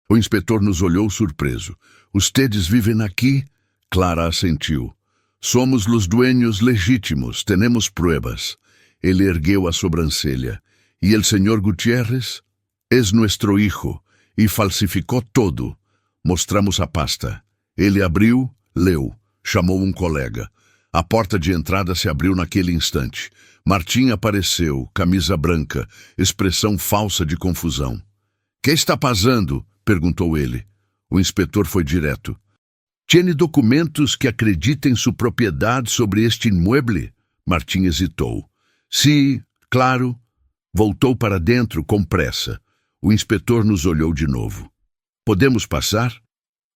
Speaker 1: O inspetor nos olhou surpreso. "Ustedes vivem aqui?" Clara assentiu. "Somos los dueños legítimos, tenemos pruebas." Ele ergueu a sobrancelha. "E el señor Gutiérrez? Es nuestro hijo, e falsificou todo." Mostramos a pasta. Ele abriu, leu, chamou um colega. A porta de entrada se abriu naquele instante. Martim apareceu, camisa branca, expressão falsa de confusão. "Que está passando?" perguntou ele. O inspetor foi direto. "Tiene documentos que acreditem sua propriedade sobre este inmueble?" Martim hesitou. "Sí, claro." Voltou para dentro com pressa. O inspetor nos olhou de novo. "Podemos passar?"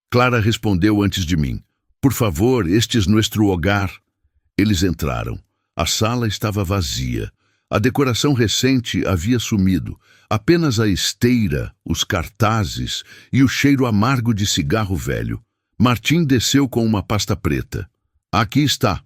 Speaker 1: Clara respondeu antes de mim. "Por favor, este é nosso hogar." Eles entraram. A sala estava vazia. A decoração recente havia sumido. Apenas a esteira, os cartazes e o cheiro amargo de cigarro velho. Martim desceu com uma pasta preta. "Aqui está."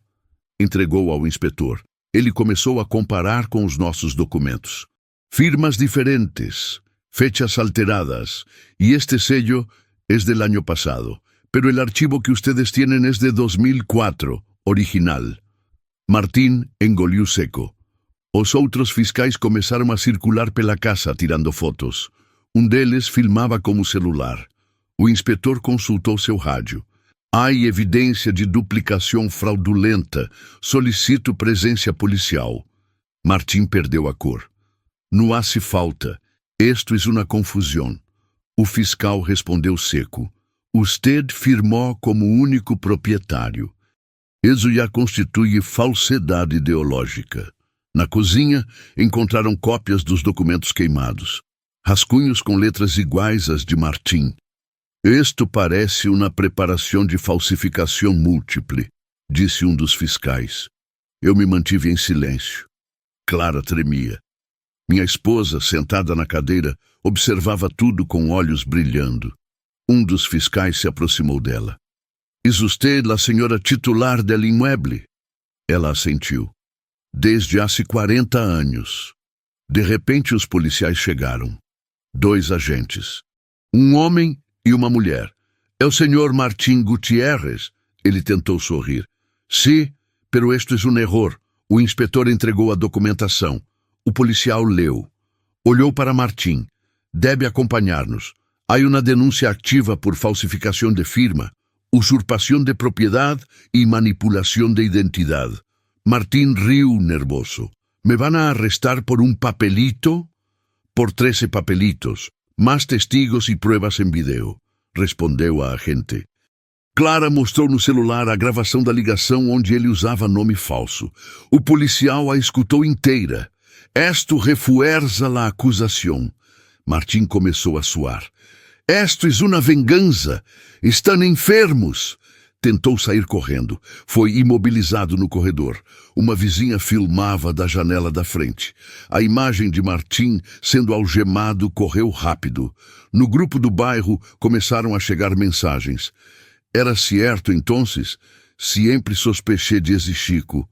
Speaker 1: Entregou ao inspetor. Ele começou a comparar com os nossos documentos. "Firmas diferentes, fechas alteradas, e este sello es del año pasado, pero el archivo que ustedes tienen es de 2004, original." Martim engoliu seco. Os outros fiscais começaram a circular pela casa tirando fotos. Um deles filmava com o celular. O inspetor consultou seu rádio. "Há evidência de duplicação fraudulenta. Solicito presença policial." Martim perdeu a cor. Não hace falta. Esto es una confusión. O fiscal respondeu seco. Usted firmou como único proprietário. Isso já constitui falsidade ideológica. Na cozinha, encontraram cópias dos documentos queimados. Rascunhos com letras iguais às de Martim. Isto parece uma preparação de falsificação múltiple, disse um dos fiscais. Eu me mantive em silêncio. Clara tremia. Minha esposa, sentada na cadeira, observava tudo com olhos brilhando. Um dos fiscais se aproximou dela. «Es usted la senhora titular del inmueble?» Ela assentiu. «Desde há 40 anos». De repente os policiais chegaram. 2 agentes. Um homem e uma mulher. «É o senhor Martim Gutierrez?» Ele tentou sorrir. «Sí, pero esto es un error». O inspetor entregou a documentação. O policial leu. Olhou para Martim. «Deve acompanhar-nos. Há uma denúncia ativa por falsificação de firma, usurpação de propriedade e manipulação de identidade». Martim riu nervoso. «Me van a arrestar por un papelito?» «Por 13 papelitos. Más testigos e pruebas em vídeo», respondeu a agente. Clara mostrou no celular a gravação da ligação onde ele usava nome falso. O policial a escutou inteira. «Esto refuerza la acusação». Martim começou a suar. «Esto es una venganza. Estão enfermos». Tentou sair correndo. Foi imobilizado no corredor. Uma vizinha filmava da janela da frente. A imagem de Martim sendo algemado correu rápido. No grupo do bairro começaram a chegar mensagens. «Era cierto, entonces? Sempre sospechei de esse Chico.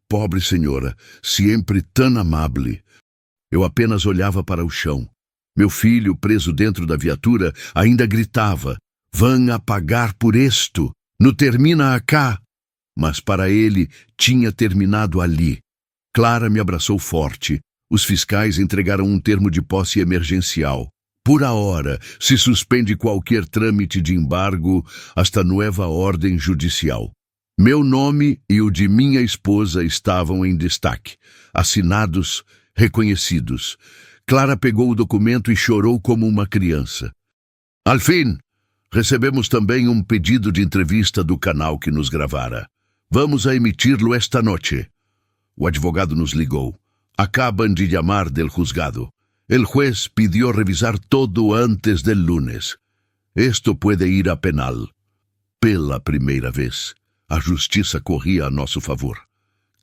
Speaker 1: Pobre senhora, sempre tão amable». Eu apenas olhava para o chão. Meu filho, preso dentro da viatura, ainda gritava: «Vão a pagar por isto! Não termina acá!» Mas para ele tinha terminado ali. Clara me abraçou forte. Os fiscais entregaram um termo de posse emergencial. Por ahora, se suspende qualquer trâmite de embargo hasta nova ordem judicial. Meu nome e o de minha esposa estavam em destaque, assinados, reconhecidos. Clara pegou o documento e chorou como uma criança. Al fim, recebemos também um pedido de entrevista do canal que nos gravara. Vamos a emitir-lo esta noite. O advogado nos ligou. Acaban de llamar del juzgado. El juez pidió revisar todo antes del lunes. Esto puede ir a penal. Pela primeira vez, a justiça corria a nosso favor.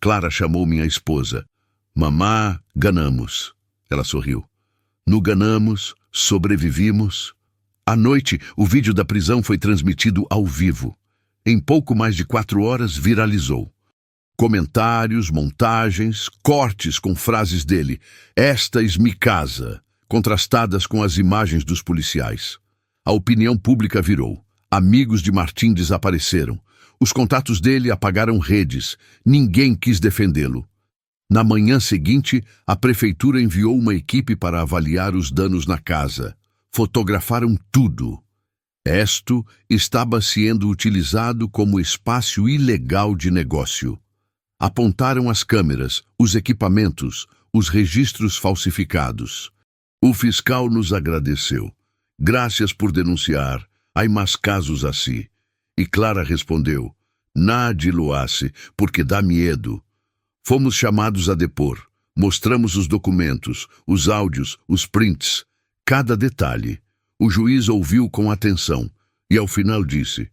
Speaker 1: Clara chamou minha esposa. Mamá, ganamos. Ela sorriu. No ganamos, sobrevivimos. À noite, o vídeo da prisão foi transmitido ao vivo. Em pouco mais de 4 horas, viralizou. Comentários, montagens, cortes com frases dele. Esta es mi casa, contrastadas com as imagens dos policiais. A opinião pública virou. Amigos de Martim desapareceram. Os contatos dele apagaram redes. Ninguém quis defendê-lo. Na manhã seguinte, a prefeitura enviou uma equipe para avaliar os danos na casa. Fotografaram tudo. Esto estava sendo utilizado como espaço ilegal de negócio. Apontaram as câmeras, os equipamentos, os registros falsificados. O fiscal nos agradeceu. Graças por denunciar. Há mais casos assim. E Clara respondeu: Nadie lo hace, porque dá medo. Fomos chamados a depor. Mostramos os documentos, os áudios, os prints, cada detalhe. O juiz ouviu com atenção e ao final disse: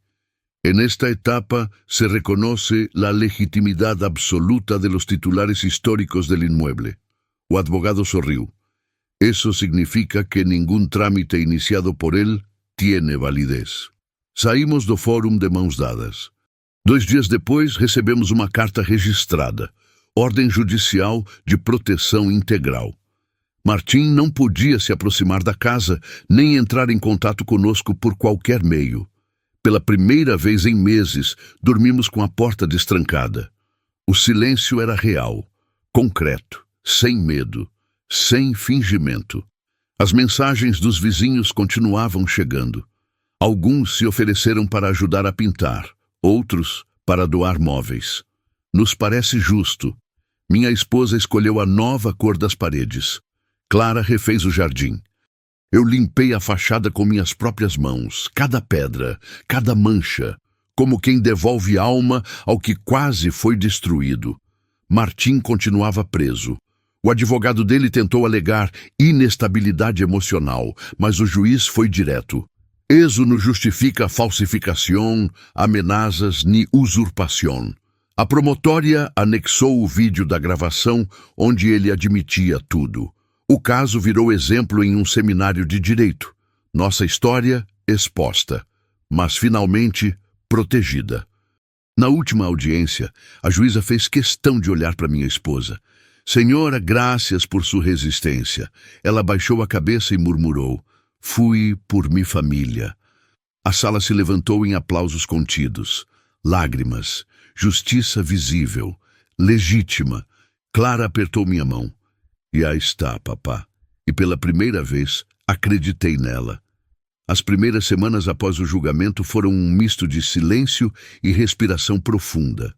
Speaker 1: En esta etapa se reconoce la legitimidad absoluta de los titulares históricos del inmueble. O advogado sorriu. Eso significa que ningún trámite iniciado por él tiene validez. Saímos do fórum de mãos dadas. 2 dias depois, recebemos uma carta registrada. Ordem judicial de proteção integral. Martim não podia se aproximar da casa, nem entrar em contato conosco por qualquer meio. Pela primeira vez em meses, dormimos com a porta destrancada. O silêncio era real, concreto, sem medo, sem fingimento. As mensagens dos vizinhos continuavam chegando. Alguns se ofereceram para ajudar a pintar, outros para doar móveis. Nos parece justo. Minha esposa escolheu a nova cor das paredes. Clara refez o jardim. Eu limpei a fachada com minhas próprias mãos, cada pedra, cada mancha, como quem devolve alma ao que quase foi destruído. Martim continuava preso. O advogado dele tentou alegar inestabilidade emocional, mas o juiz foi direto. Eso não justifica falsificação, ameaças nem usurpação. A promotória anexou o vídeo da gravação onde ele admitia tudo. O caso virou exemplo em um seminário de direito. Nossa história exposta, mas finalmente protegida. Na última audiência, a juíza fez questão de olhar para minha esposa. Senhora, graças por sua resistência. Ela baixou a cabeça e murmurou: fui por minha família. A sala se levantou em aplausos contidos. Lágrimas, justiça visível, legítima. Clara apertou minha mão. E aí está, papá. E pela primeira vez, acreditei nela. As primeiras semanas após o julgamento foram um misto de silêncio e respiração profunda.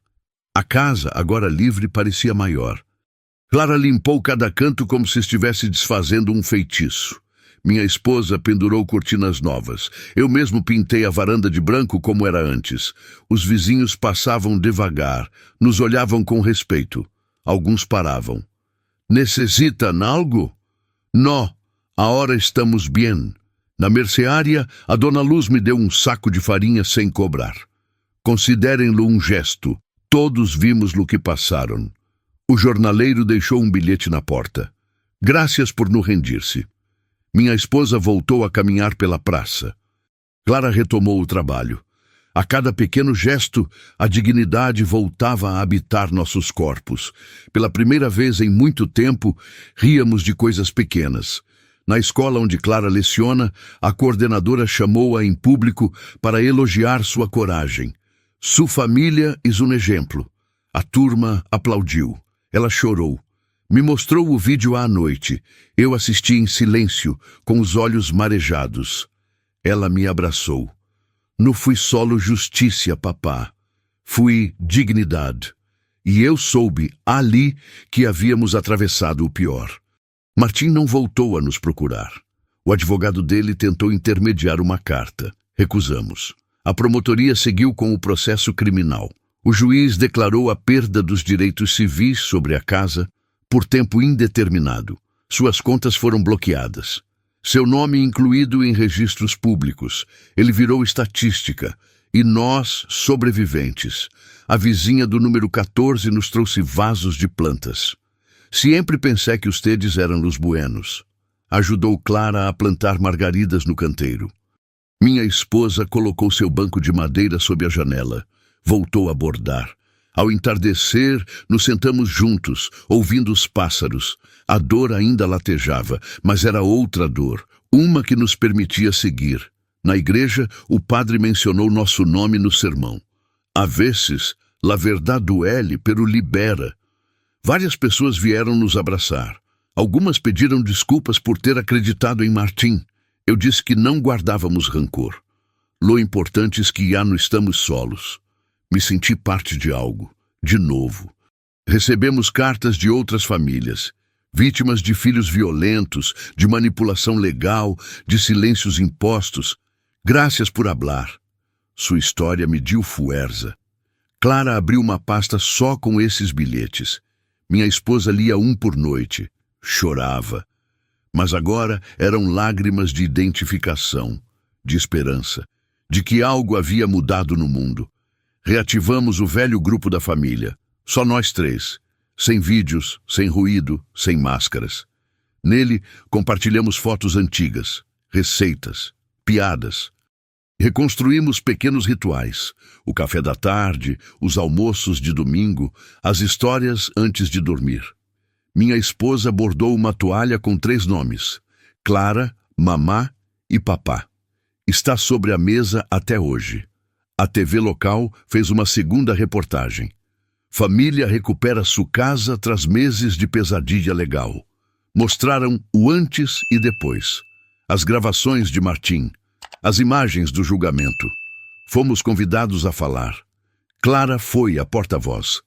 Speaker 1: A casa, agora livre, parecia maior. Clara limpou cada canto como se estivesse desfazendo um feitiço. Minha esposa pendurou cortinas novas. Eu mesmo pintei a varanda de branco como era antes. Os vizinhos passavam devagar, nos olhavam com respeito. Alguns paravam. Necessitam algo? Não, agora estamos bem. Na mercearia, a dona Luz me deu um saco de farinha sem cobrar. Considerem-lo um gesto. Todos vimos o que passaram. O jornaleiro deixou um bilhete na porta. Graças por não rendir-se. Minha esposa voltou a caminhar pela praça. Clara retomou o trabalho. A cada pequeno gesto, a dignidade voltava a habitar nossos corpos. Pela primeira vez em muito tempo, ríamos de coisas pequenas. Na escola onde Clara leciona, a coordenadora chamou-a em público para elogiar sua coragem. Sua família é um exemplo. A turma aplaudiu. Ela chorou. Me mostrou o vídeo à noite. Eu assisti em silêncio, com os olhos marejados. Ela me abraçou. Não fui solo justiça, papá. Fui dignidade. E eu soube, ali, que havíamos atravessado o pior. Martim não voltou a nos procurar. O advogado dele tentou intermediar uma carta. Recusamos. A promotoria seguiu com o processo criminal. O juiz declarou a perda dos direitos civis sobre a casa por tempo indeterminado. Suas contas foram bloqueadas. Seu nome incluído em registros públicos. Ele virou estatística. E nós, sobreviventes. A vizinha do número 14 nos trouxe vasos de plantas. Sempre pensei que ustedes eram os buenos. Ajudou Clara a plantar margaridas no canteiro. Minha esposa colocou seu banco de madeira sob a janela. Voltou a bordar. Ao entardecer, nos sentamos juntos, ouvindo os pássaros. A dor ainda latejava, mas era outra dor, uma que nos permitia seguir. Na igreja, o padre mencionou nosso nome no sermão. A vezes, la verdade duele, pero libera. Várias pessoas vieram nos abraçar. Algumas pediram desculpas por ter acreditado em Martim. Eu disse que não guardávamos rancor. Lo importante é que já não estamos solos. Me senti parte de algo, de novo. Recebemos cartas de outras famílias, vítimas de filhos violentos, de manipulação legal, de silêncios impostos. Graças por hablar. Sua história me deu fuerza. Clara abriu uma pasta só com esses bilhetes. Minha esposa lia um por noite. Chorava. Mas agora eram lágrimas de identificação, de esperança, de que algo havia mudado no mundo. Reativamos o velho grupo da família. Só nós três. Sem vídeos, sem ruído, sem máscaras. Nele, compartilhamos fotos antigas, receitas, piadas. Reconstruímos pequenos rituais. O café da tarde, os almoços de domingo, as histórias antes de dormir. Minha esposa bordou uma toalha com 3 nomes. Clara, Mamá e Papá. Está sobre a mesa até hoje. A TV local fez uma segunda reportagem. Família recupera sua casa tras meses de pesadilha legal. Mostraram o antes e depois. As gravações de Martim. As imagens do julgamento. Fomos convidados a falar. Clara foi a porta-voz.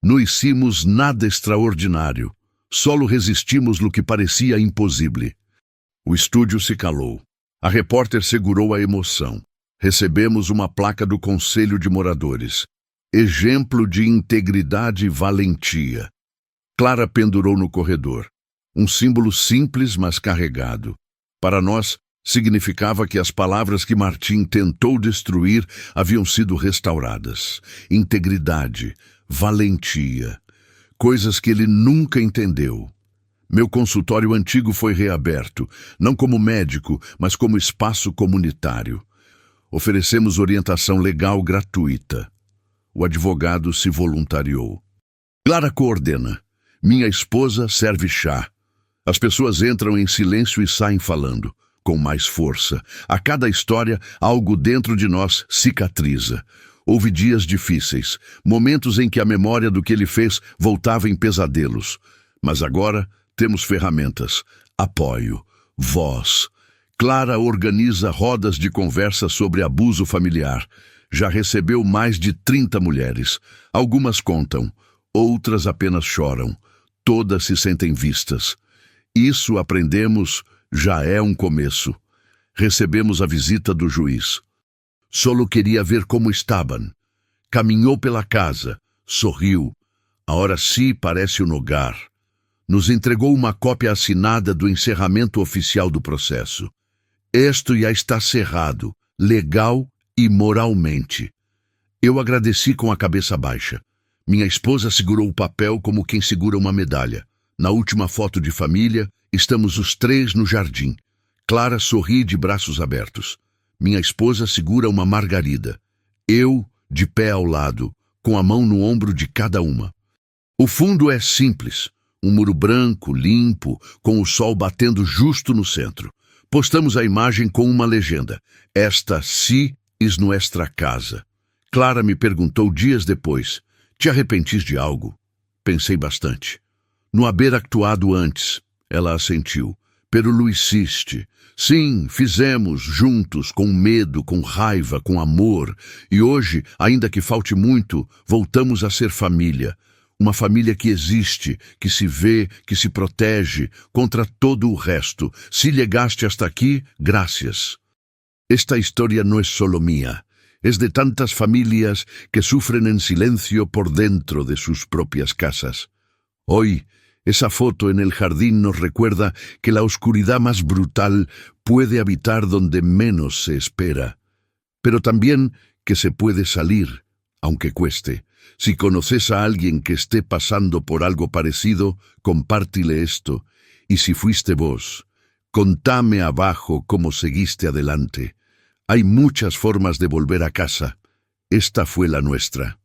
Speaker 1: Não hicimos nada extraordinário. Solo resistimos lo que parecia impossível. O estúdio se calou. A repórter segurou a emoção. Recebemos uma placa do Conselho de Moradores. Exemplo de integridade e valentia. Clara pendurou no corredor. Um símbolo simples, mas carregado. Para nós, significava que as palavras que Martim tentou destruir haviam sido restauradas. Integridade, valentia. Coisas que ele nunca entendeu. Meu consultório antigo foi reaberto, não como médico, mas como espaço comunitário. Oferecemos orientação legal gratuita. O advogado se voluntariou. Clara coordena. Minha esposa serve chá. As pessoas entram em silêncio e saem falando, com mais força. A cada história, algo dentro de nós cicatriza. Houve dias difíceis, momentos em que a memória do que ele fez voltava em pesadelos. Mas agora temos ferramentas, apoio, voz. Clara organiza rodas de conversa sobre abuso familiar. Já recebeu mais de 30 mulheres. Algumas contam, outras apenas choram. Todas se sentem vistas. Isso aprendemos, já é um começo. Recebemos a visita do juiz. Solo queria ver como estavam. Caminhou pela casa, sorriu. Ahora sí parece um hogar. Nos entregou uma cópia assinada do encerramento oficial do processo. Isto já está cerrado, legal e moralmente. Eu agradeci com a cabeça baixa. Minha esposa segurou o papel como quem segura uma medalha. Na última foto de família, estamos os três no jardim. Clara sorri de braços abertos. Minha esposa segura uma margarida. Eu, de pé ao lado, com a mão no ombro de cada uma. O fundo é simples. Um muro branco, limpo, com o sol batendo justo no centro. Postamos a imagem com uma legenda. Esta sí es nuestra casa. Clara me perguntou dias depois. Te arrepentis de algo? Pensei bastante. No haver actuado antes, ela assentiu. Pero lo hiciste. Sim, fizemos juntos, com medo, com raiva, com amor. E hoje, ainda que falte muito, voltamos a ser família. Uma família que existe, que se vê, que se protege contra todo o resto. Se llegaste hasta aqui, gracias. Esta historia no es solo mía. Es de tantas familias que sufren en silencio por dentro de sus propias casas. Hoy, esa foto en el jardín nos recuerda que la oscuridad más brutal puede habitar donde menos se espera, pero también que se puede salir, aunque cueste. Si conoces a alguien que esté pasando por algo parecido, compártile esto, y si fuiste vos, contame abajo cómo seguiste adelante. Hay muchas formas de volver a casa. Esta fue la nuestra.